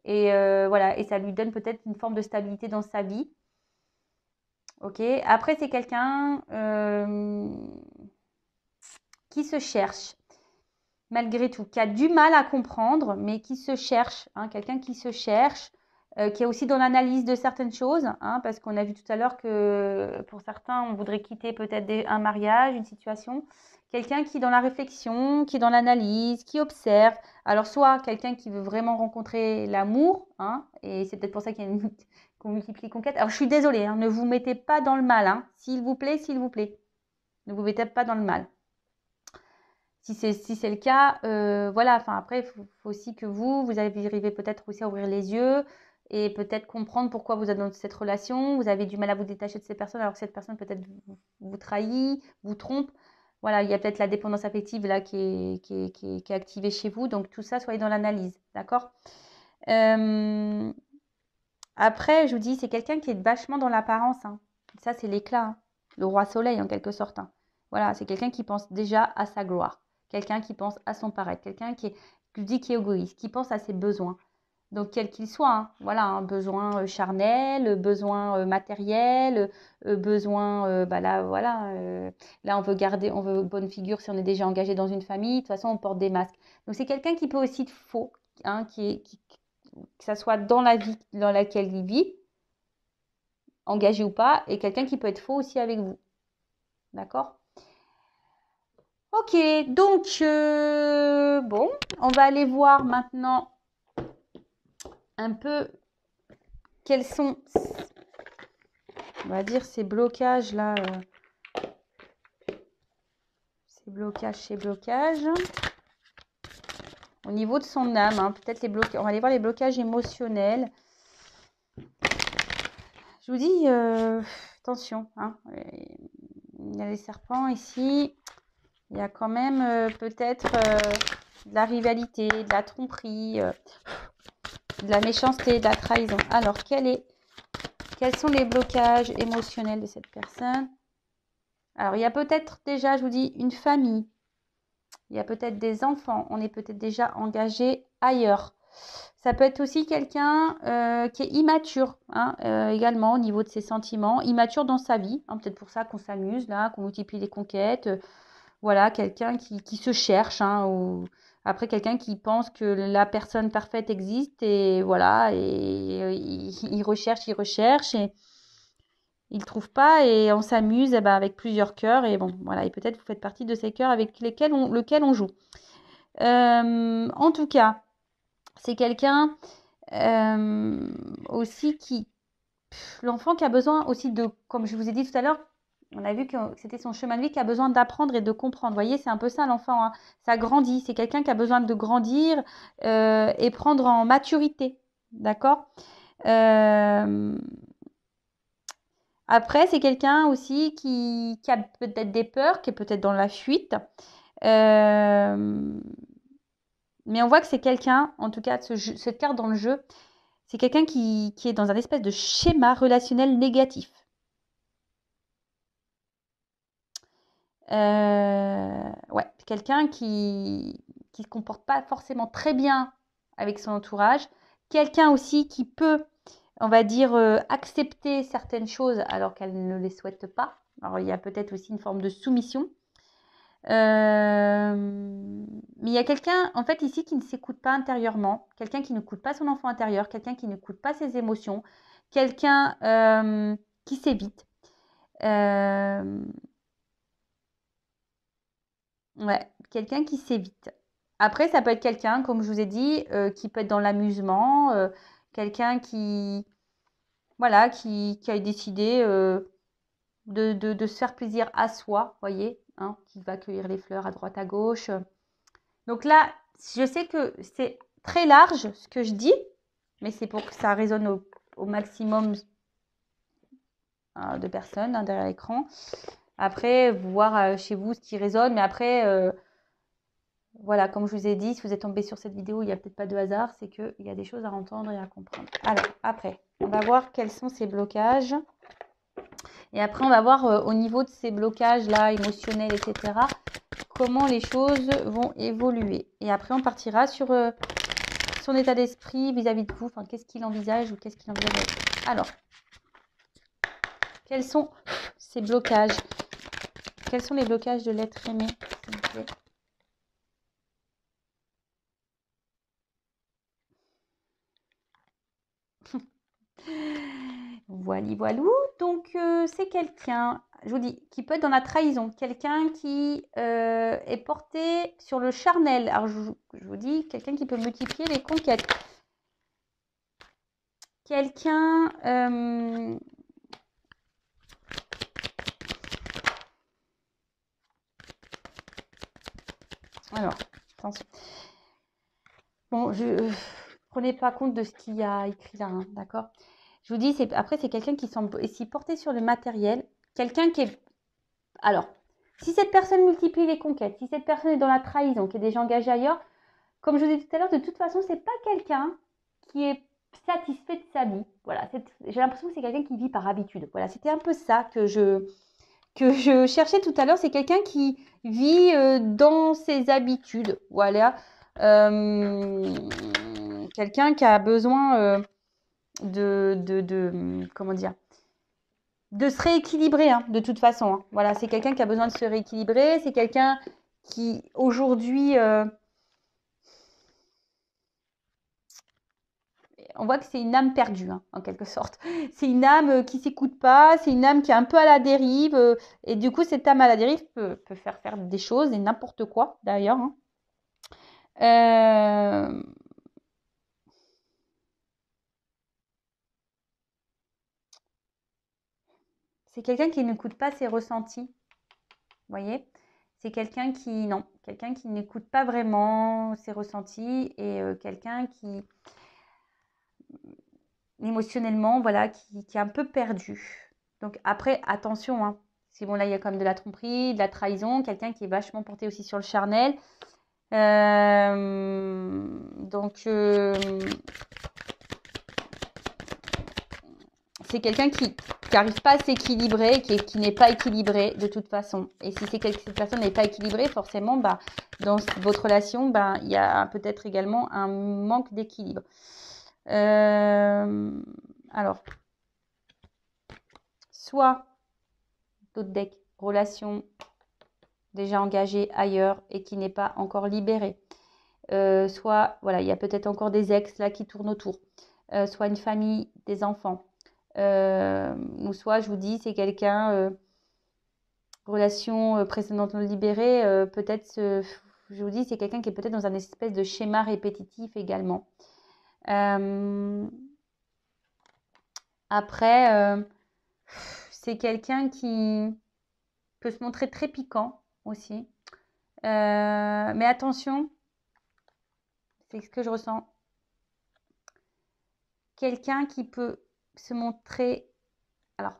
Et voilà, et ça lui donne peut-être une forme de stabilité dans sa vie. Ok. Après, c'est quelqu'un qui se cherche, malgré tout, qui a du mal à comprendre, mais qui se cherche. Hein, quelqu'un qui se cherche, qui est aussi dans l'analyse de certaines choses, hein, parce qu'on a vu tout à l'heure que pour certains, on voudrait quitter peut-être un mariage, une situation. Quelqu'un qui est dans la réflexion, qui est dans l'analyse, qui observe. Alors, soit quelqu'un qui veut vraiment rencontrer l'amour, hein, et c'est peut-être pour ça qu'il y a qu'on multiplie les conquêtes. Alors, je suis désolée, hein, ne vous mettez pas dans le mal. Hein, s'il vous plaît, s'il vous plaît. Ne vous mettez pas dans le mal. Si c'est le cas, voilà, enfin après, il faut aussi que vous arrivez peut-être aussi à ouvrir les yeux et peut-être comprendre pourquoi vous êtes dans cette relation, vous avez du mal à vous détacher de cette personne alors que cette personne peut-être vous trahit, vous trompe. Voilà, il y a peut-être la dépendance affective là qui est activée chez vous. Donc tout ça, soyez dans l'analyse, d'accord? Après, je vous dis, c'est quelqu'un qui est vachement dans l'apparence. Hein. Ça, c'est l'éclat, hein. Le roi soleil en quelque sorte. Hein. Voilà, c'est quelqu'un qui pense déjà à sa gloire. Quelqu'un qui pense à son paraître. Quelqu'un qui est égoïste, qui pense à ses besoins. Donc, quel qu'il soit, hein. Voilà, un besoin charnel, besoin matériel, besoin, bah là, voilà. Là, on veut bonne figure si on est déjà engagé dans une famille. De toute façon, on porte des masques. Donc, c'est quelqu'un qui peut aussi être faux, hein, que ça soit dans la vie dans laquelle il vit, engagé ou pas, et quelqu'un qui peut être faux aussi avec vous. D'accord? Ok, donc, bon, on va aller voir maintenant un peu quels sont, on va dire, ces blocages-là. Ces blocages. Au niveau de son âme, hein, peut-être les blocages. On va aller voir les blocages émotionnels. Je vous dis, attention, hein, il y a les serpents ici. Il y a quand même peut-être de la rivalité, de la tromperie, de la méchanceté, de la trahison. Alors, quels sont les blocages émotionnels de cette personne? Alors, il y a peut-être déjà, je vous dis, une famille. Il y a peut-être des enfants. On est peut-être déjà engagé ailleurs. Ça peut être aussi quelqu'un qui est immature, hein, également au niveau de ses sentiments, immature dans sa vie. Hein, peut-être pour ça qu'on s'amuse là, qu'on multiplie les conquêtes. Voilà, quelqu'un qui se cherche, hein, ou après quelqu'un qui pense que la personne parfaite existe et voilà, et il recherche et il trouve pas et on s'amuse eh ben, avec plusieurs cœurs et bon, voilà, et peut-être vous faites partie de ces cœurs avec lequel on joue. En tout cas, c'est quelqu'un aussi l'enfant qui a besoin aussi de, comme je vous ai dit tout à l'heure, on a vu que c'était son chemin de vie qui a besoin d'apprendre et de comprendre. Vous voyez, c'est un peu ça l'enfant. Hein. Ça grandit. C'est quelqu'un qui a besoin de grandir et prendre en maturité. D'accord. Après, c'est quelqu'un aussi qui a peut-être des peurs, qui est peut-être dans la fuite. Mais on voit que c'est quelqu'un, en tout cas, cette carte dans le jeu, c'est quelqu'un qui est dans un espèce de schéma relationnel négatif. Ouais, quelqu'un qui se comporte pas forcément très bien avec son entourage. Quelqu'un aussi qui peut, on va dire, accepter certaines choses alors qu'elle ne les souhaite pas. Alors, il y a peut-être aussi une forme de soumission. Mais il y a quelqu'un, en fait, ici qui ne s'écoute pas intérieurement, quelqu'un qui n'écoute pas son enfant intérieur, quelqu'un qui n'écoute pas ses émotions, quelqu'un qui s'évite. Ouais, quelqu'un qui s'évite. Après, ça peut être quelqu'un, comme je vous ai dit, qui peut être dans l'amusement, quelqu'un voilà, qui a décidé de se faire plaisir à soi, voyez, hein, qui va cueillir les fleurs à droite à gauche. Donc là, je sais que c'est très large ce que je dis, mais c'est pour que ça résonne au maximum de personnes derrière l'écran. Après, voir chez vous ce qui résonne, mais après, voilà, comme je vous ai dit, si vous êtes tombé sur cette vidéo, il n'y a peut-être pas de hasard, c'est qu'il y a des choses à entendre et à comprendre. Alors, après, on va voir quels sont ces blocages. Et après, on va voir au niveau de ces blocages-là, émotionnels, etc., comment les choses vont évoluer. Et après, on partira sur son état d'esprit vis-à-vis de vous. Enfin, qu'est-ce qu'il envisage ou qu'est-ce qu'il envisage. Alors, quels sont ces blocages? Quels sont les blocages de l'être aimé, s'il vous plaît? Voilou. Donc, c'est quelqu'un, je vous dis, qui peut être dans la trahison. Quelqu'un qui est porté sur le charnel. Alors, je vous dis, quelqu'un qui peut multiplier les conquêtes. Quelqu'un... alors, attention. Bon, prenez pas compte de ce qu'il y a écrit là, hein, d'accord? Je vous dis, après, c'est quelqu'un qui semble aussi porté sur le matériel. Quelqu'un qui est... Alors, si cette personne multiplie les conquêtes, si cette personne est dans la trahison, qui est déjà engagée ailleurs, comme je vous ai dit tout à l'heure, de toute façon, c'est pas quelqu'un qui est satisfait de sa vie. Voilà, j'ai l'impression que c'est quelqu'un qui vit par habitude. Voilà, c'était un peu ça que je cherchais tout à l'heure. C'est quelqu'un qui vit dans ses habitudes. Voilà. Quelqu'un qui a besoin comment dire, de se rééquilibrer, hein, de toute façon. Hein. Voilà, c'est quelqu'un qui a besoin de se rééquilibrer. C'est quelqu'un qui, aujourd'hui, on voit que c'est une âme perdue, hein, en quelque sorte. C'est une âme qui ne s'écoute pas, c'est une âme qui est un peu à la dérive. Et du coup, cette âme à la dérive peut faire des choses, et n'importe quoi, d'ailleurs. Hein. C'est quelqu'un qui n'écoute pas ses ressentis. Vous voyez? C'est quelqu'un qui n'écoute pas vraiment ses ressentis et quelqu'un qui, émotionnellement, voilà, qui est un peu perdu. Donc après, attention, hein. C'est bon, là, il y a quand même de la tromperie, de la trahison, quelqu'un qui est vachement porté aussi sur le charnel. Donc, c'est quelqu'un qui n'arrive pas à s'équilibrer, qui n'est pas équilibré de toute façon. Et si cette personne n'est pas équilibrée, forcément, bah, dans votre relation, bah, il y a peut-être également un manque d'équilibre. Alors, soit d'autres decks, relation déjà engagée ailleurs et qui n'est pas encore libérée. Soit, voilà, il y a peut-être encore des ex là qui tournent autour. Soit une famille, des enfants. Ou soit, je vous dis, c'est quelqu'un, relation précédente non libérée, peut-être, je vous dis, c'est quelqu'un qui est peut-être dans un espèce de schéma répétitif également. Après, c'est quelqu'un qui peut se montrer très piquant aussi. Mais attention, c'est ce que je ressens. Quelqu'un qui peut se montrer, alors,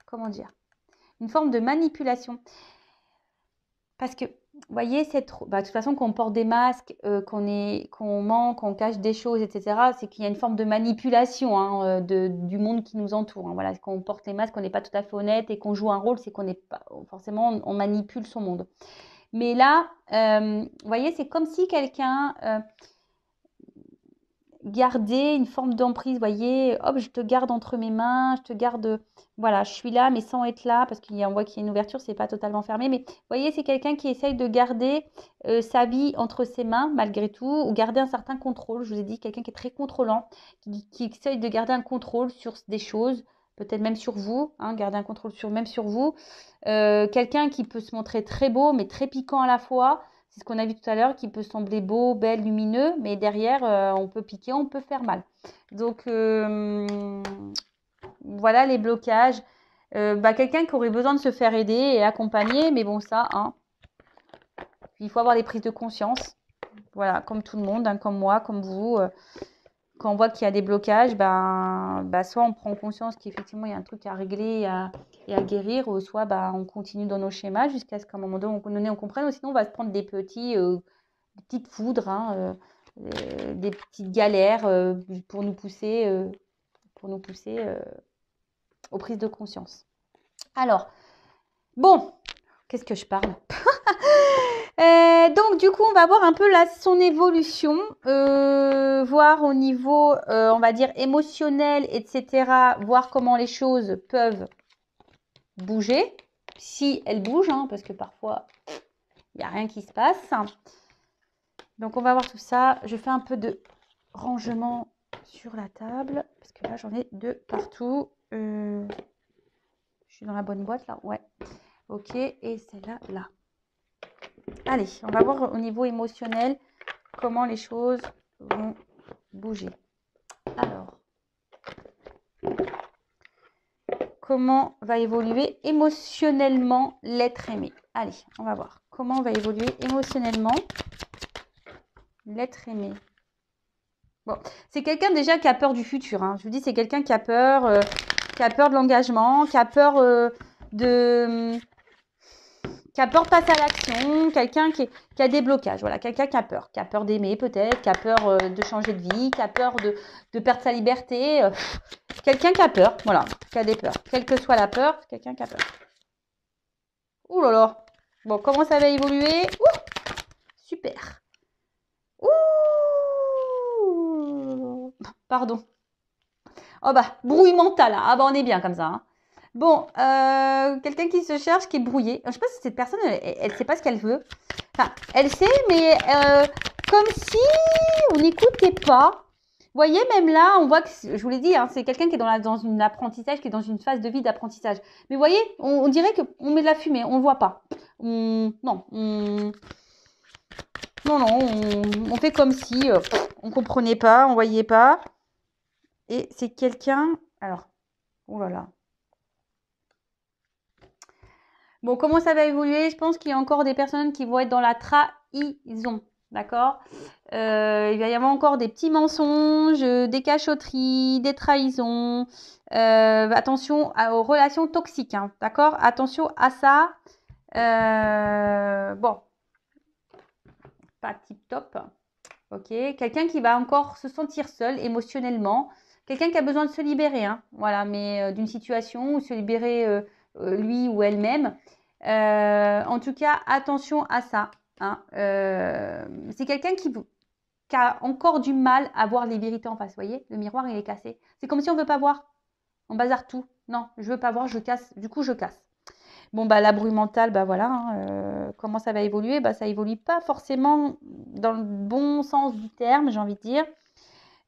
comment dire, une forme de manipulation. Parce que, vous voyez, de toute façon, qu'on porte des masques, qu'on ment, qu'on cache des choses, etc., c'est qu'il y a une forme de manipulation hein, du monde qui nous entoure. Hein. Voilà, qu'on porte les masques, qu'on n'est pas tout à fait honnête et qu'on joue un rôle, c'est qu'on n'est pas, forcément, on manipule son monde. Mais là, vous voyez, c'est comme si quelqu'un gardait une forme d'emprise, vous voyez, hop, je te garde entre mes mains, je te garde, voilà, je suis là, mais sans être là, parce qu'on voit qu'il y a une ouverture, c'est pas totalement fermé, mais vous voyez, c'est quelqu'un qui essaye de garder sa vie entre ses mains, malgré tout, ou garder un certain contrôle, je vous ai dit, quelqu'un qui est très contrôlant, qui essaye de garder un contrôle sur des choses, peut-être même sur vous, hein, garder un contrôle même sur vous, quelqu'un qui peut se montrer très beau, mais très piquant à la fois. C'est ce qu'on a vu tout à l'heure, qui peut sembler beau, belle, lumineux, mais derrière, on peut piquer, on peut faire mal. Donc, voilà les blocages. Quelqu'un qui aurait besoin de se faire aider et accompagner, mais bon, ça, hein, il faut avoir des prises de conscience. Voilà, comme tout le monde, hein, comme moi, comme vous. Quand on voit qu'il y a des blocages, soit on prend conscience qu'effectivement, il y a un truc à régler et à guérir, ou soit on continue dans nos schémas jusqu'à ce qu'à un moment donné, on comprenne. Ou sinon, on va se prendre des petites foudres, hein, des petites galères pour nous pousser, aux prises de conscience. Alors, bon, qu'est-ce que je parle? Donc du coup on va voir un peu là son évolution, voir au niveau on va dire émotionnel, etc., voir comment les choses peuvent bouger, si elles bougent, hein, parce que parfois il n'y a rien qui se passe. Donc on va voir tout ça. Je fais un peu de rangement sur la table parce que là j'en ai de partout. Je suis dans la bonne boîte là, ouais, ok, et celle-là là. Allez, on va voir au niveau émotionnel comment les choses vont bouger. Alors, comment va évoluer émotionnellement l'être aimé? Allez, on va voir comment va évoluer émotionnellement l'être aimé. Bon, c'est quelqu'un déjà qui a peur du futur, hein. Je vous dis, c'est quelqu'un qui a peur de l'engagement, qui a peur qui a peur de passer à l'action, quelqu'un qui a des blocages, voilà, quelqu'un qui a peur d'aimer peut-être, qui a peur de changer de vie, qui a peur de perdre sa liberté, quelqu'un qui a peur, voilà, qui a des peurs, quelle que soit la peur, quelqu'un qui a peur. Ouh là là, bon, comment ça va évoluer? Ouh, super. Ouh, pardon. Oh brouille mental, hein. Ah on est bien comme ça, hein. Bon, quelqu'un qui se cherche, qui est brouillé. Je ne sais pas si cette personne, elle ne sait pas ce qu'elle veut. Enfin, elle sait, mais comme si on n'écoutait pas. Vous voyez, même là, on voit que, je vous l'ai dit, hein, c'est quelqu'un qui est dans une apprentissage, qui est dans une phase de vie d'apprentissage. Mais vous voyez, on dirait qu'on met de la fumée, on ne voit pas. Non, on fait comme si on ne comprenait pas, on ne voyait pas. Et c'est quelqu'un... Alors, oh là là. Bon, comment ça va évoluer? Je pense qu'il y a encore des personnes qui vont être dans la trahison, d'accord? Il va y avoir encore des petits mensonges, des cachotteries, des trahisons. Attention aux relations toxiques, hein, d'accord? Attention à ça. Bon, pas tip top. Ok, quelqu'un qui va encore se sentir seul émotionnellement. Quelqu'un qui a besoin de se libérer, hein, voilà, mais d'une situation ou se libérer lui ou elle-même. En tout cas, attention à ça, hein. C'est quelqu'un qui a encore du mal à voir les vérités en face. Vous voyez, le miroir, il est cassé. C'est comme si on ne veut pas voir. On bazarde tout. Non, je ne veux pas voir, je casse. Du coup, je casse. Bon, la bruit mentale, voilà, hein, comment ça va évoluer? Ça évolue pas forcément dans le bon sens du terme, j'ai envie de dire.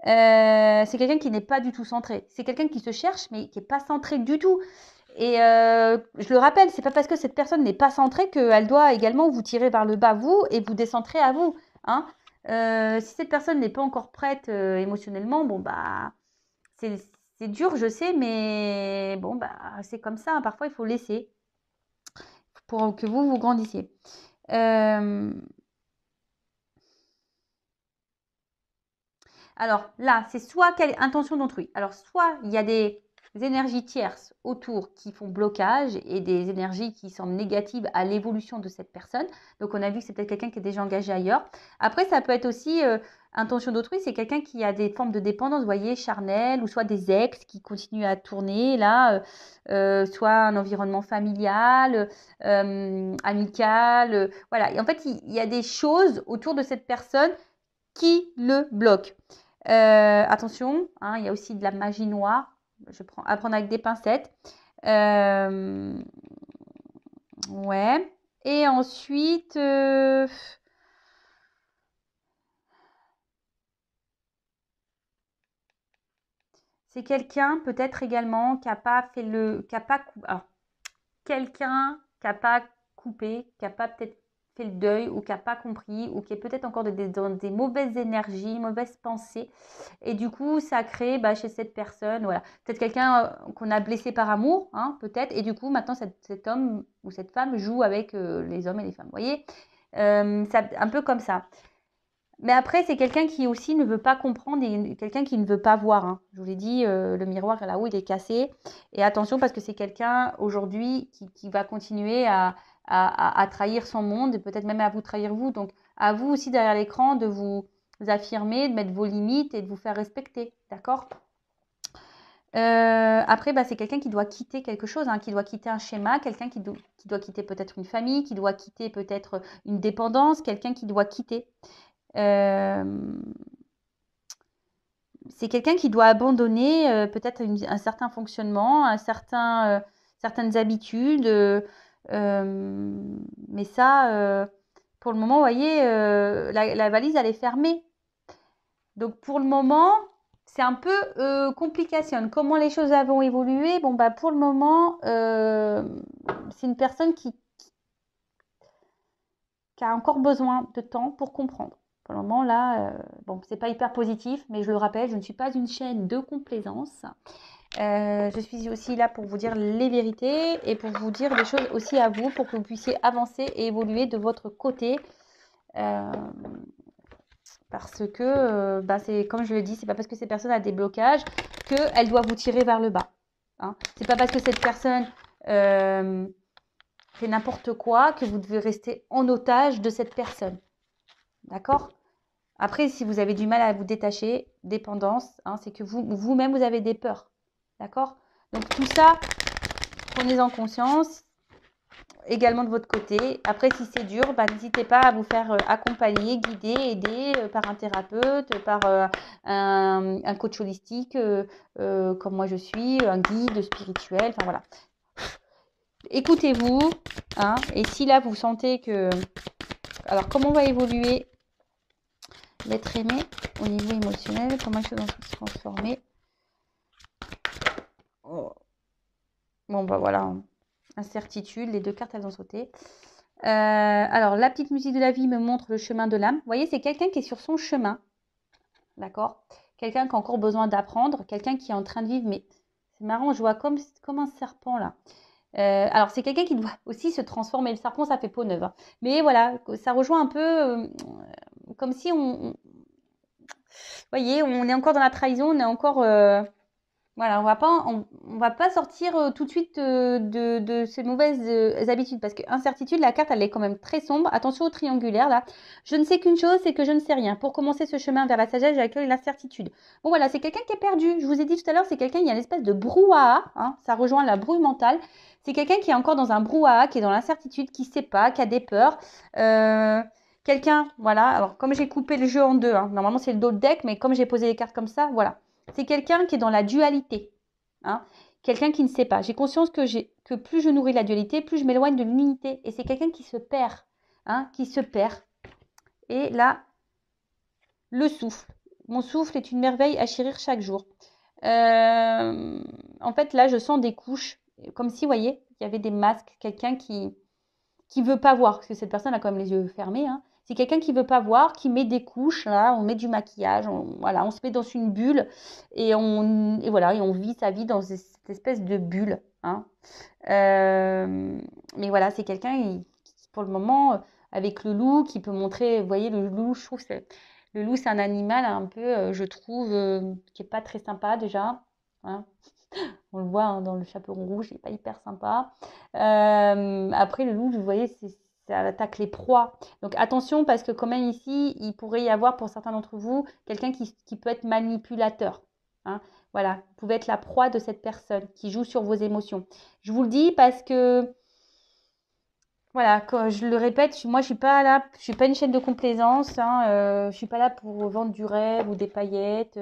C'est quelqu'un qui n'est pas du tout centré. C'est quelqu'un qui se cherche, mais qui n'est pas centré du tout. Et je le rappelle, c'est pas parce que cette personne n'est pas centrée qu'elle doit également vous tirer vers le bas, vous, et vous décentrer à vous, hein. Si cette personne n'est pas encore prête émotionnellement, c'est dur, je sais, mais bon, c'est comme ça, hein. Parfois, il faut laisser pour que vous grandissiez. Alors là, c'est soit quelle intention d'autrui. Alors soit il y a des énergies tierces autour qui font blocage et des énergies qui semblent négatives à l'évolution de cette personne. Donc on a vu que c'est peut-être quelqu'un qui est déjà engagé ailleurs. Après, ça peut être aussi intention d'autrui, c'est quelqu'un qui a des formes de dépendance, vous voyez, charnelle, ou soit des ex qui continuent à tourner là, soit un environnement familial, amical, voilà. Et en fait, il y a des choses autour de cette personne qui le bloquent. Attention, hein, il y a aussi de la magie noire. Je prends à prendre avec des pincettes. Ouais. Et ensuite, c'est quelqu'un peut-être également qui n'a pas fait quelqu'un qui n'a pas coupé, qui n'a pas peut-être fait le deuil ou qui n'a pas compris ou qui est peut-être encore dans des mauvaises énergies, mauvaises pensées. Et du coup, ça crée chez cette personne, voilà, peut-être quelqu'un qu'on a blessé par amour, hein, peut-être. Et du coup, maintenant, cet homme ou cette femme joue avec les hommes et les femmes. Vous voyez, un peu comme ça. Mais après, c'est quelqu'un qui aussi ne veut pas comprendre et quelqu'un qui ne veut pas voir, hein. Je vous l'ai dit, le miroir là-haut, il est cassé. Et attention parce que c'est quelqu'un aujourd'hui qui va continuer à trahir son monde et peut-être même à vous trahir vous. Donc, à vous aussi derrière l'écran de vous affirmer, de mettre vos limites et de vous faire respecter. D'accord? Après, bah, c'est quelqu'un qui doit quitter quelque chose, hein, qui doit quitter un schéma, quelqu'un qui doit quitter peut-être une famille, qui doit quitter peut-être une dépendance, quelqu'un qui doit quitter. C'est quelqu'un qui doit abandonner peut-être un certain fonctionnement, certaines habitudes. Mais ça, pour le moment, vous voyez, la valise, elle est fermée. Donc, pour le moment, c'est un peu complication. Comment les choses vont évoluer? Bon, bah, pour le moment, c'est une personne qui a encore besoin de temps pour comprendre. Pour le moment, là, bon, c'est pas hyper positif, mais je le rappelle, je ne suis pas une chaîne de complaisance. Je suis aussi là pour vous dire les vérités et pour vous dire des choses aussi à vous, pour que vous puissiez avancer et évoluer de votre côté. Parce que, bah, c'est comme je le dis, c'est pas parce que cette personne a des blocages qu'elle doit vous tirer vers le bas. Hein. C'est pas parce que cette personne fait n'importe quoi que vous devez rester en otage de cette personne. D'accord? Après, si vous avez du mal à vous détacher, dépendance, hein, c'est que vous-même, vous avez des peurs. D'accord? Donc tout ça, prenez-en conscience également de votre côté. Après, si c'est dur, bah, n'hésitez pas à vous faire accompagner, guider, aider par un thérapeute, par un coach holistique, comme moi je suis, un guide spirituel, enfin voilà. Écoutez-vous, hein, et si là vous sentez que... Alors, comment va évoluer l'être aimé au niveau émotionnel? Comment les choses vont se transformer? Oh. Bon, bah voilà, incertitude, les deux cartes elles ont sauté. Alors, la petite musique de la vie me montre le chemin de l'âme. Vous voyez, c'est quelqu'un qui est sur son chemin, d'accord? Quelqu'un qui a encore besoin d'apprendre, quelqu'un qui est en train de vivre, mais c'est marrant, je vois comme un serpent là. Alors, c'est quelqu'un qui doit aussi se transformer. Le serpent, ça fait peau neuve. Hein. Mais voilà, ça rejoint un peu comme si vous voyez, on est encore dans la trahison, on est encore... Voilà, on va pas sortir tout de suite de ces mauvaises habitudes parce que incertitude, la carte, elle est quand même très sombre. Attention au triangulaire là. Je ne sais qu'une chose, c'est que je ne sais rien. Pour commencer ce chemin vers la sagesse, j'accueille l'incertitude. Bon voilà, c'est quelqu'un qui est perdu. Je vous ai dit tout à l'heure, c'est quelqu'un, il y a une espèce de brouhaha. Hein, ça rejoint la brouille mentale. C'est quelqu'un qui est encore dans un brouhaha, qui est dans l'incertitude, qui ne sait pas, qui a des peurs. Quelqu'un, voilà. Alors comme j'ai coupé le jeu en deux, hein, normalement c'est le dos de deck, mais comme j'ai posé les cartes comme ça, voilà. C'est quelqu'un qui est dans la dualité. Hein. Quelqu'un qui ne sait pas. J'ai conscience que plus je nourris la dualité, plus je m'éloigne de l'unité. Et c'est quelqu'un qui se perd. Hein, qui se perd. Et là, le souffle. Mon souffle est une merveille à chérir chaque jour. En fait, là, je sens des couches. Comme si, vous voyez, il y avait des masques. Quelqu'un qui veut pas voir. Parce que cette personne a quand même les yeux fermés. Hein. C'est quelqu'un qui veut pas voir, qui met des couches, là, on met du maquillage, voilà, on se met dans une bulle et voilà, et on vit sa vie dans cette espèce de bulle. Hein. Mais voilà, c'est quelqu'un qui, pour le moment, avec le loup, qui peut montrer, vous voyez, le loup, je trouve le loup, c'est un animal un peu, je trouve, qui est pas très sympa déjà. Hein. On le voit hein, dans le chaperon rouge, il n'est pas hyper sympa. Après, le loup, vous voyez, ça attaque les proies. Donc attention parce que quand même ici, il pourrait y avoir pour certains d'entre vous quelqu'un qui peut être manipulateur. Hein. Voilà, vous pouvez être la proie de cette personne qui joue sur vos émotions. Je vous le dis parce que, voilà, quand je le répète, moi je suis pas là, je suis pas une chaîne de complaisance. Hein, je suis pas là pour vendre du rêve ou des paillettes.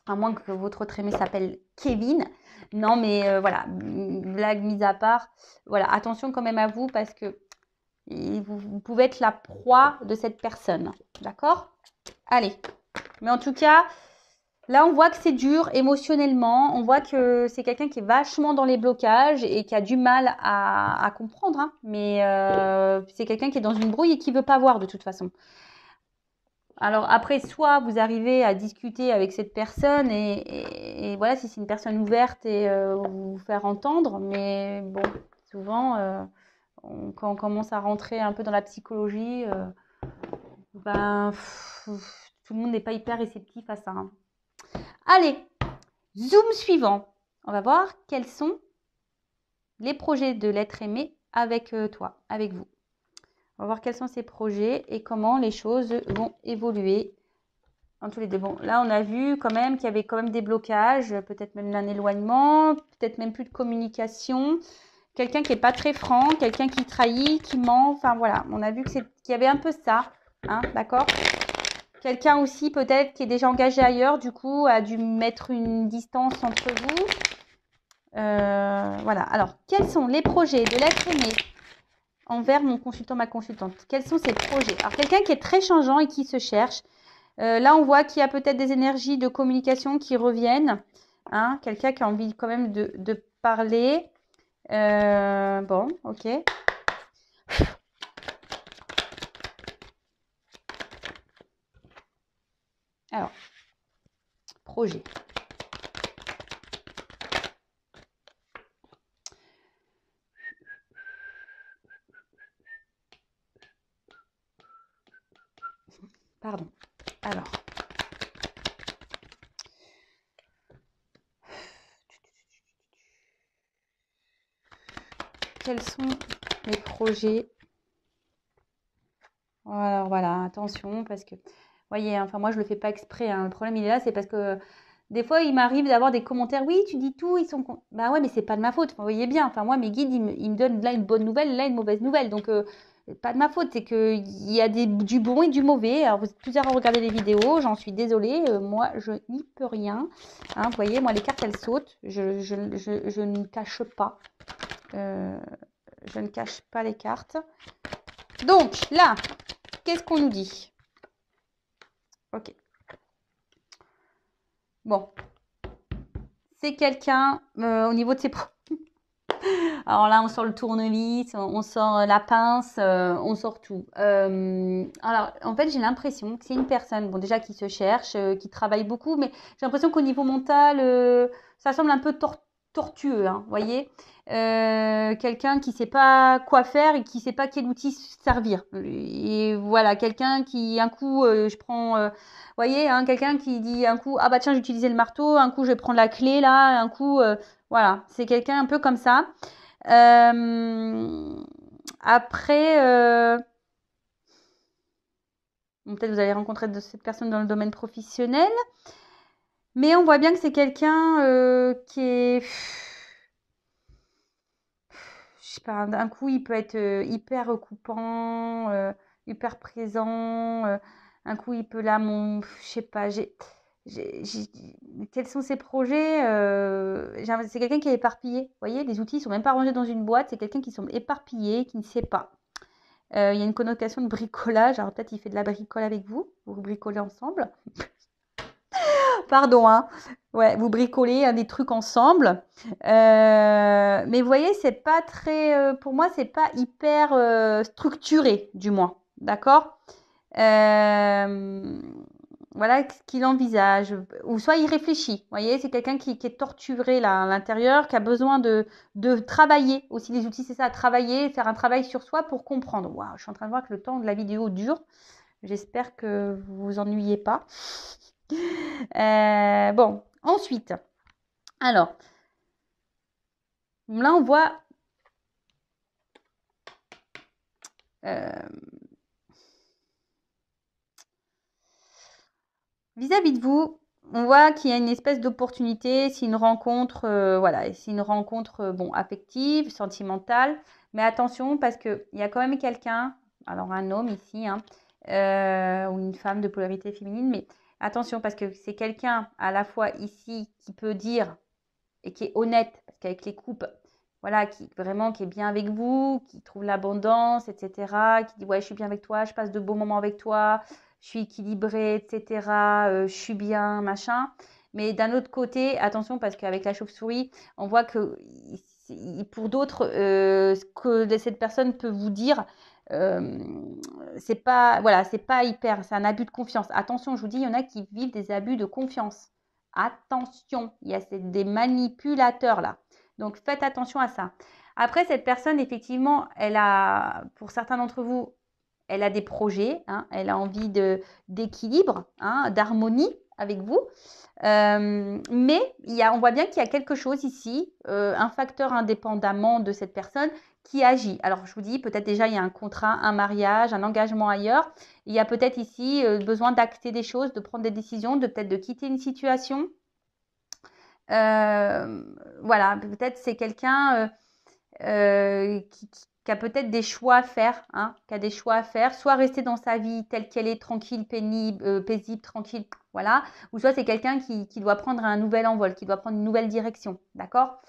À moins que votre autre aimé s'appelle Kevin. Non, mais voilà, blague mise à part. Voilà, attention quand même à vous parce que vous pouvez être la proie de cette personne. D'accord? Allez. Mais en tout cas, là, on voit que c'est dur émotionnellement. On voit que c'est quelqu'un qui est vachement dans les blocages et qui a du mal à comprendre. Hein. Mais c'est quelqu'un qui est dans une brouille et qui ne veut pas voir de toute façon. Alors après, soit vous arrivez à discuter avec cette personne et voilà, si c'est une personne ouverte et vous faire entendre, mais bon, souvent, quand on commence à rentrer un peu dans la psychologie, Ben, tout le monde n'est pas hyper réceptif à ça. Hein. Allez, zoom suivant. On va voir quels sont les projets de l'être aimé avec toi, avec vous. On va voir quels sont ces projets et comment les choses vont évoluer en tous les deux. Bon, là, on a vu quand même qu'il y avait quand même des blocages, peut-être même un éloignement, peut-être même plus de communication. Quelqu'un qui n'est pas très franc, quelqu'un qui trahit, qui ment. Enfin, voilà, on a vu qu'il y avait un peu ça. Hein, d'accord ? Quelqu'un aussi, peut-être, qui est déjà engagé ailleurs, du coup, a dû mettre une distance entre vous. Voilà. Alors, quels sont les projets de l'être aimé envers mon consultant, ma consultante? Quels sont ces projets? Alors, quelqu'un qui est très changeant et qui se cherche. Là, on voit qu'il y a peut-être des énergies de communication qui reviennent. Hein, quelqu'un qui a envie quand même de parler. Bon, ok. Alors, projet. Pardon. Alors. Quels sont les projets? Alors voilà, attention, parce que, voyez, hein, enfin moi je le fais pas exprès, hein. Le problème il est là, c'est parce que des fois il m'arrive d'avoir des commentaires, oui, tu dis tout, ils sont... Bah ouais, mais c'est pas de ma faute, enfin, vous voyez bien, enfin moi mes guides, ils me donnent là une bonne nouvelle, là une mauvaise nouvelle, donc pas de ma faute, c'est qu'il y a du bon et du mauvais. Alors vous êtes plusieurs à regarder les vidéos, j'en suis désolée, moi je n'y peux rien. Hein, vous voyez, moi les cartes elles sautent, je ne cache pas. Je ne cache pas les cartes. Donc, là, qu'est-ce qu'on nous dit? Ok. Bon. C'est quelqu'un, au niveau de ses... Alors là, on sort le tournevis, on sort la pince, on sort tout. Alors, en fait, j'ai l'impression que c'est une personne, bon, déjà qui se cherche, qui travaille beaucoup, mais j'ai l'impression qu'au niveau mental, ça semble un peu tortueux, hein, vous voyez. Quelqu'un qui ne sait pas quoi faire et qui ne sait pas quel outil servir. Et voilà, quelqu'un qui, un coup, je prends... vous voyez, hein, quelqu'un qui dit un coup, ah bah tiens, j'ai utilisé le marteau, un coup, je vais prendre la clé là, un coup... voilà, c'est quelqu'un un peu comme ça. Après, bon, peut-être vous allez rencontrer de cette personne dans le domaine professionnel, mais on voit bien que c'est quelqu'un qui est, je sais pas, d'un coup il peut être hyper recoupant, hyper présent, un coup il peut là, je sais pas, quels sont ses projets? C'est quelqu'un qui est éparpillé. Vous voyez, les outils ne sont même pas rangés dans une boîte. C'est quelqu'un qui semble éparpillé, qui ne sait pas. Il y a une connotation de bricolage. Alors peut-être il fait de la bricole avec vous. Vous bricolez ensemble. Pardon, hein. Ouais, vous bricolez des trucs ensemble. Mais vous voyez, c'est pas très... pour moi, c'est pas hyper structuré, du moins. D'accord? Voilà ce qu'il envisage, ou soit il réfléchit. Vous voyez, c'est quelqu'un qui est torturé là à l'intérieur, qui a besoin de travailler aussi. Les outils, c'est ça, travailler, faire un travail sur soi pour comprendre. Waouh, je suis en train de voir que le temps de la vidéo dure. J'espère que vous vous ennuyez pas. Bon, ensuite, alors, là on voit vis-à-vis de vous, on voit qu'il y a une espèce d'opportunité, c'est une rencontre, voilà, c'est une rencontre, bon, affective, sentimentale, mais attention parce qu'il y a quand même quelqu'un, alors un homme ici, hein, ou une femme de polarité féminine, mais attention parce que c'est quelqu'un à la fois ici qui peut dire et qui est honnête, parce qu'avec les coupes, voilà, qui vraiment qui est bien avec vous, qui trouve l'abondance, etc., qui dit ouais, je suis bien avec toi, je passe de beaux moments avec toi, je suis équilibrée, etc., je suis bien, machin. Mais d'un autre côté, attention, parce qu'avec la chauve-souris, on voit que pour d'autres, ce que cette personne peut vous dire, c'est pas, voilà, c'est pas hyper, c'est un abus de confiance. Attention, je vous dis, il y en a qui vivent des abus de confiance. Attention, il y a des manipulateurs là. Donc faites attention à ça. Après, cette personne, effectivement, elle a, pour certains d'entre vous, elle a des projets, hein, elle a envie d'équilibre, hein, d'harmonie avec vous. Mais on voit bien qu'il y a quelque chose ici, un facteur indépendamment de cette personne qui agit. Alors, je vous dis, peut-être déjà, il y a un contrat, un mariage, un engagement ailleurs. Il y a peut-être ici besoin d'acter des choses, de prendre des décisions, peut-être de quitter une situation. Voilà, peut-être c'est quelqu'un qui a peut-être des choix à faire, hein, qui a des choix à faire, soit rester dans sa vie telle qu'elle est, tranquille, pénible, paisible, tranquille, voilà, ou soit c'est quelqu'un qui doit prendre un nouvel envol, qui doit prendre une nouvelle direction, d'accord?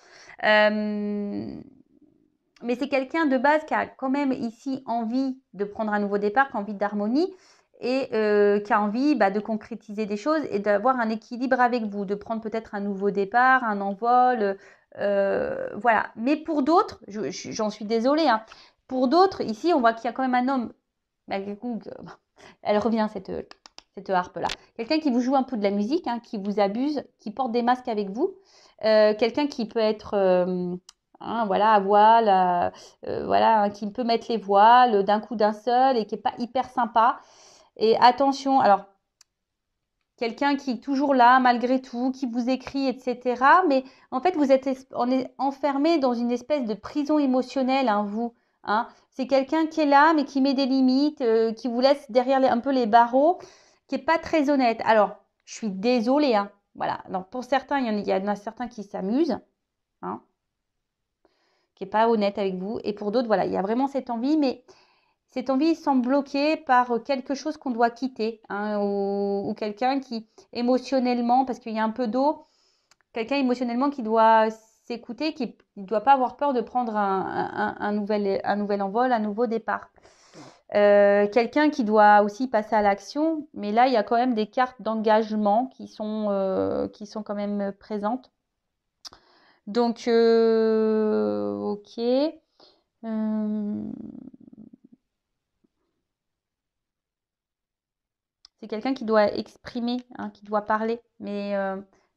Mais c'est quelqu'un de base qui a quand même ici envie de prendre un nouveau départ, qui a envie d'harmonie et qui a envie de concrétiser des choses et d'avoir un équilibre avec vous, de prendre peut-être un nouveau départ, un envol, voilà. Mais pour d'autres, j'en suis désolée, hein, pour d'autres, ici, on voit qu'il y a quand même un homme, elle revient cette harpe-là. Quelqu'un qui vous joue un peu de la musique, hein, qui vous abuse, qui porte des masques avec vous. Quelqu'un qui peut être... voilà, à voile, voilà, hein, qui peut mettre les voiles d'un coup d'un seul et qui n'est pas hyper sympa. Et attention, alors, quelqu'un qui est toujours là malgré tout, qui vous écrit, etc. Mais en fait, vous êtes enfermé dans une espèce de prison émotionnelle, hein, vous. Hein. C'est quelqu'un qui est là, mais qui met des limites, qui vous laisse derrière un peu les barreaux, qui n'est pas très honnête. Alors, je suis désolée. Hein. Voilà. Donc, pour certains, il y en a certains qui s'amusent. Hein, qui n'est pas honnête avec vous. Et pour d'autres, voilà, il y a vraiment cette envie, mais cette envie semble bloquée par quelque chose qu'on doit quitter, hein, ou quelqu'un qui émotionnellement, parce qu'il y a un peu d'eau, quelqu'un émotionnellement qui doit s'écouter, qui ne doit pas avoir peur de prendre un nouvel envol, un nouveau départ. Quelqu'un qui doit aussi passer à l'action, mais là, il y a quand même des cartes d'engagement qui sont quand même présentes. Donc, ok. C'est quelqu'un qui doit exprimer, hein, qui doit parler. Mais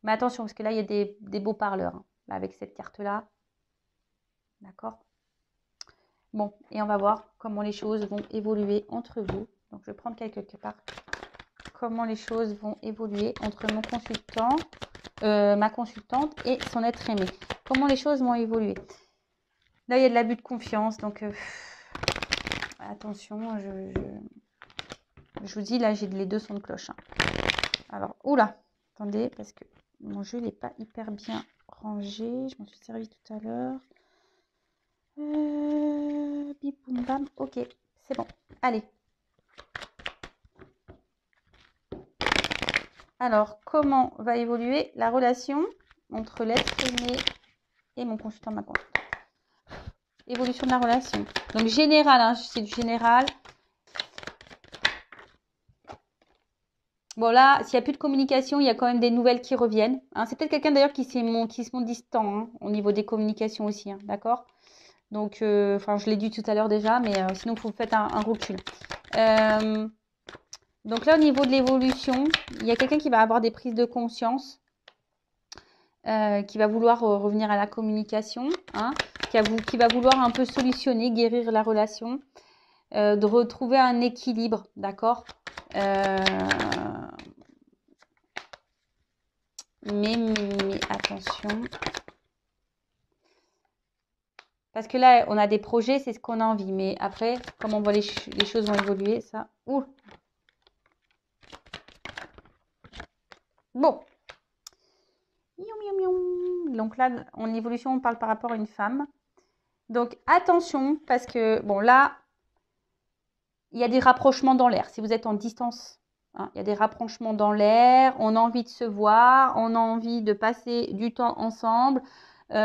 attention, parce que là, il y a des beaux parleurs, hein, là, avec cette carte-là. D'accord? Bon, et on va voir comment les choses vont évoluer entre vous. Donc, je vais prendre quelque part comment les choses vont évoluer entre mon consultant, ma consultante et son être aimé. Comment les choses vont évoluer. Là, il y a de l'abus de confiance. Donc, attention, je vous dis, là, j'ai les deux sons de cloche. Hein. Alors, oula, attendez, parce que mon jeu n'est pas hyper bien rangé. Je m'en suis servi tout à l'heure. Bip, boum, bam. Ok, c'est bon. Allez. Alors, comment va évoluer la relation entre l'être aimé et mon consultant, ma consultante? Évolution de la relation. Donc, général, hein, c'est du général. Bon, là, s'il n'y a plus de communication, il y a quand même des nouvelles qui reviennent. Hein. C'est peut-être quelqu'un d'ailleurs qui se montre distant, hein, au niveau des communications aussi. Hein, d'accord? Donc, je l'ai dit tout à l'heure déjà, mais sinon, il faut faire un recul. Donc là, au niveau de l'évolution, il y a quelqu'un qui va avoir des prises de conscience, qui va vouloir revenir à la communication, hein, qui va vouloir un peu solutionner, guérir la relation, de retrouver un équilibre, d'accord? Mais attention. Parce que là, on a des projets, c'est ce qu'on a envie. Mais après, comment on voit les choses vont évoluer, ça... Ouh. Bon. Donc là, en évolution, on parle par rapport à une femme. Donc, attention, parce que, bon, là, il y a des rapprochements dans l'air. Si vous êtes en distance, hein, il y a des rapprochements dans l'air. On a envie de se voir. On a envie de passer du temps ensemble. On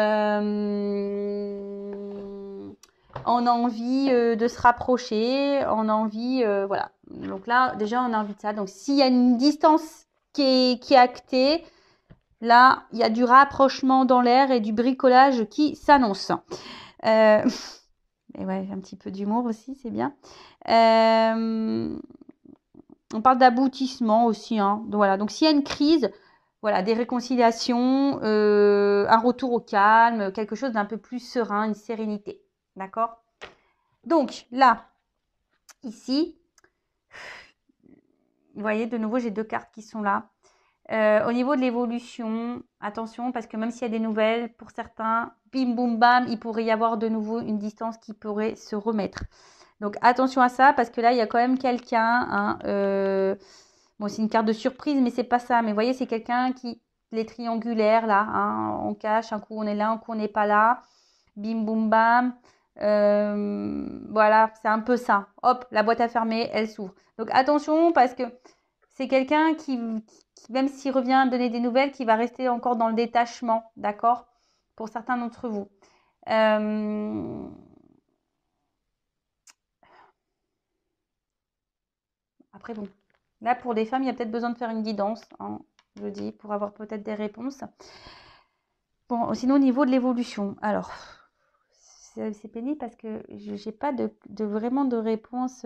a envie de se rapprocher. On a envie, voilà. Donc là, déjà, on a envie de ça. Donc, s'il y a une distance qui est actée, là, il y a du rapprochement dans l'air et du bricolage qui s'annonce. Et ouais, un petit peu d'humour aussi, c'est bien. On parle d'aboutissement aussi. Hein. Donc, voilà. Donc, s'il y a une crise, voilà, des réconciliations, un retour au calme, quelque chose d'un peu plus serein, une sérénité. D'accord? Donc, là, ici, vous voyez, de nouveau, j'ai 2 cartes qui sont là. Au niveau de l'évolution, attention, parce que même s'il y a des nouvelles, pour certains, bim, boum, bam, il pourrait y avoir de nouveau une distance qui pourrait se remettre. Donc, attention à ça, parce que là, il y a quand même quelqu'un, hein, bon, c'est une carte de surprise, mais c'est pas ça. Mais vous voyez, c'est quelqu'un qui, les triangulaires, là, hein, on cache, un coup on est là, un coup on n'est pas là. Bim, boum, bam. Voilà, c'est un peu ça. Hop, la boîte à fermer, elle s'ouvre. Donc, attention, parce que c'est quelqu'un qui, même s'il revient donner des nouvelles, qui va rester encore dans le détachement, d'accord? Pour certains d'entre vous. Après, bon, là, pour les femmes, il y a peut-être besoin de faire une guidance, hein, je dis, pour avoir peut-être des réponses. Bon, sinon, au niveau de l'évolution, alors, c'est pénible parce que je n'ai pas vraiment de réponse.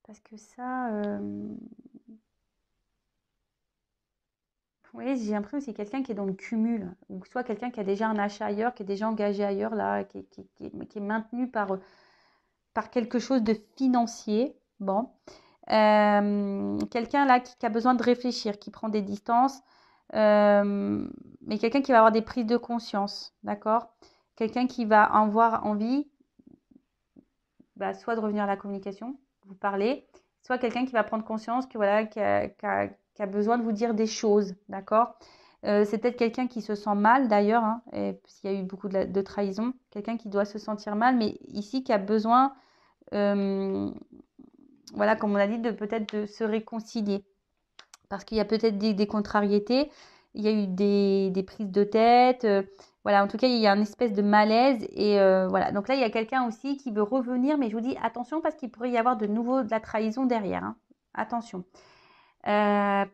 Parce que ça, vous voyez, j'ai l'impression que c'est quelqu'un qui est dans le cumul, ou soit quelqu'un qui a déjà un achat ailleurs, qui est déjà engagé ailleurs, là, qui est maintenu par quelque chose de financier. Bon. Quelqu'un là qui a besoin de réfléchir, qui prend des distances, mais quelqu'un qui va avoir des prises de conscience, d'accord? Quelqu'un qui va avoir envie, soit de revenir à la communication, vous parler, soit quelqu'un qui va prendre conscience que voilà, qui a besoin de vous dire des choses, d'accord? C'est peut-être quelqu'un qui se sent mal d'ailleurs, hein, s'il y a eu beaucoup de trahison, quelqu'un qui doit se sentir mal, mais ici qui a besoin, voilà, comme on a dit, peut-être de se réconcilier. Parce qu'il y a peut-être des contrariétés, il y a eu des prises de tête, voilà, en tout cas, il y a une espèce de malaise, et voilà. Donc là, il y a quelqu'un aussi qui veut revenir, mais je vous dis, attention, parce qu'il pourrait y avoir de nouveau de la trahison derrière, hein. Attention.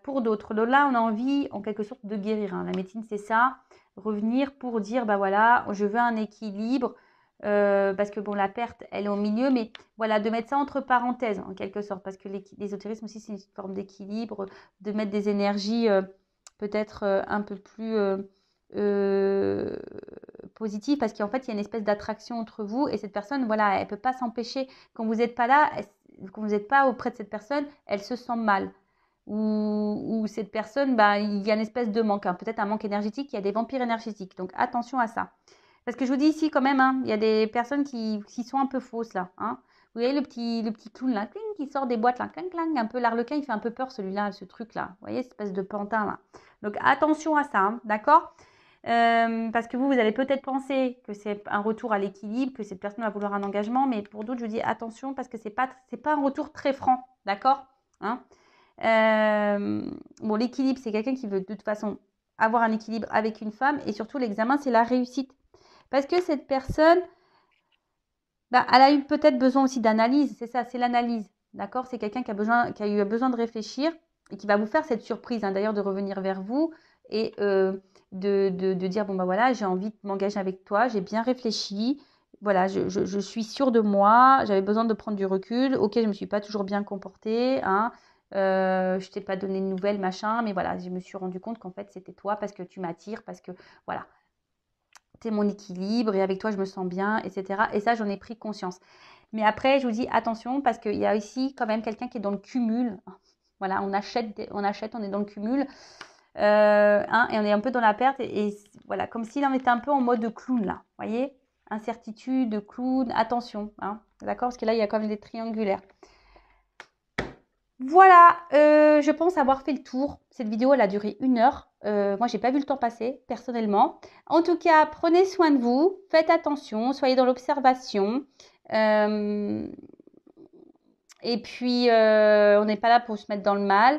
Pour d'autres, là, on a envie, en quelque sorte, de guérir, hein. La médecine, c'est ça, revenir pour dire, bah voilà, je veux un équilibre, parce que bon, la perte, elle est au milieu, mais voilà, de mettre ça entre parenthèses, en quelque sorte, parce que l'ésotérisme aussi, c'est une forme d'équilibre, de mettre des énergies peut-être un peu plus positives, parce qu'en fait, il y a une espèce d'attraction entre vous, et cette personne, voilà, elle ne peut pas s'empêcher, quand vous n'êtes pas là, quand vous n'êtes pas auprès de cette personne, elle se sent mal. Ou cette personne, bah, il y a une espèce de manque, hein, peut-être un manque énergétique, il y a des vampires énergétiques, donc attention à ça. Parce que je vous dis ici quand même, hein, il y a des personnes qui sont un peu fausses là, hein. Vous voyez le petit clown là, cling, qui sort des boîtes là, clang, clang, un peu l'arlequin, il fait un peu peur celui-là, ce truc là. Vous voyez, cette espèce de pantin là. Donc attention à ça, hein, d'accord? Parce que vous allez peut-être penser que c'est un retour à l'équilibre, que cette personne va vouloir un engagement, mais pour d'autres, je vous dis attention parce que c'est pas un retour très franc, d'accord, hein? Bon, l'équilibre, c'est quelqu'un qui veut de toute façon avoir un équilibre avec une femme, et surtout l'examen, c'est la réussite. Parce que cette personne, bah, elle a eu peut-être besoin aussi d'analyse, c'est ça, c'est l'analyse, d'accord? C'est quelqu'un qui a eu besoin de réfléchir et qui va vous faire cette surprise, hein, d'ailleurs, de revenir vers vous et de dire, bon, bah voilà, j'ai envie de m'engager avec toi, j'ai bien réfléchi, voilà, je suis sûre de moi, j'avais besoin de prendre du recul, ok, je ne me suis pas toujours bien comportée, hein, je t'ai pas donné de nouvelles, machin, mais voilà, je me suis rendu compte qu'en fait, c'était toi parce que tu m'attires, parce que, voilà, t'es mon équilibre et avec toi je me sens bien, etc. Et ça, j'en ai pris conscience. Mais après, je vous dis attention parce qu'il y a ici quand même quelqu'un qui est dans le cumul. Voilà, on achète, on est dans le cumul, hein, et on est un peu dans la perte. Et voilà, comme s'il en était un peu en mode clown là, vous voyez, incertitude, clown, attention, hein, d'accord, parce que là, il y a quand même des triangulaires. Voilà, je pense avoir fait le tour. Cette vidéo, elle a duré 1 heure. Moi, j'ai pas vu le temps passer, personnellement. En tout cas, prenez soin de vous, faites attention, soyez dans l'observation. Et puis, on n'est pas là pour se mettre dans le mal.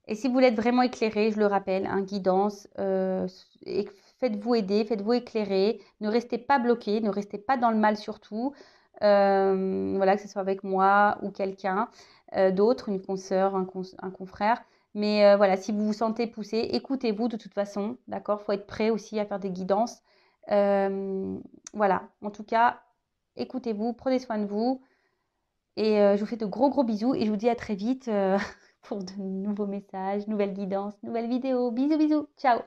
Et si vous voulez être vraiment éclairé, je le rappelle, hein, guidance, faites-vous aider, faites-vous éclairer. Ne restez pas bloqué, ne restez pas dans le mal surtout. Voilà, que ce soit avec moi ou quelqu'un d'autre, une consoeur, un confrère. Mais voilà, si vous vous sentez poussé, écoutez-vous de toute façon, d'accord? Il faut être prêt aussi à faire des guidances. Voilà, en tout cas, écoutez-vous, prenez soin de vous. Et je vous fais de gros bisous et je vous dis à très vite pour de nouveaux messages, nouvelles guidances, nouvelles vidéos. Bisous, bisous, ciao!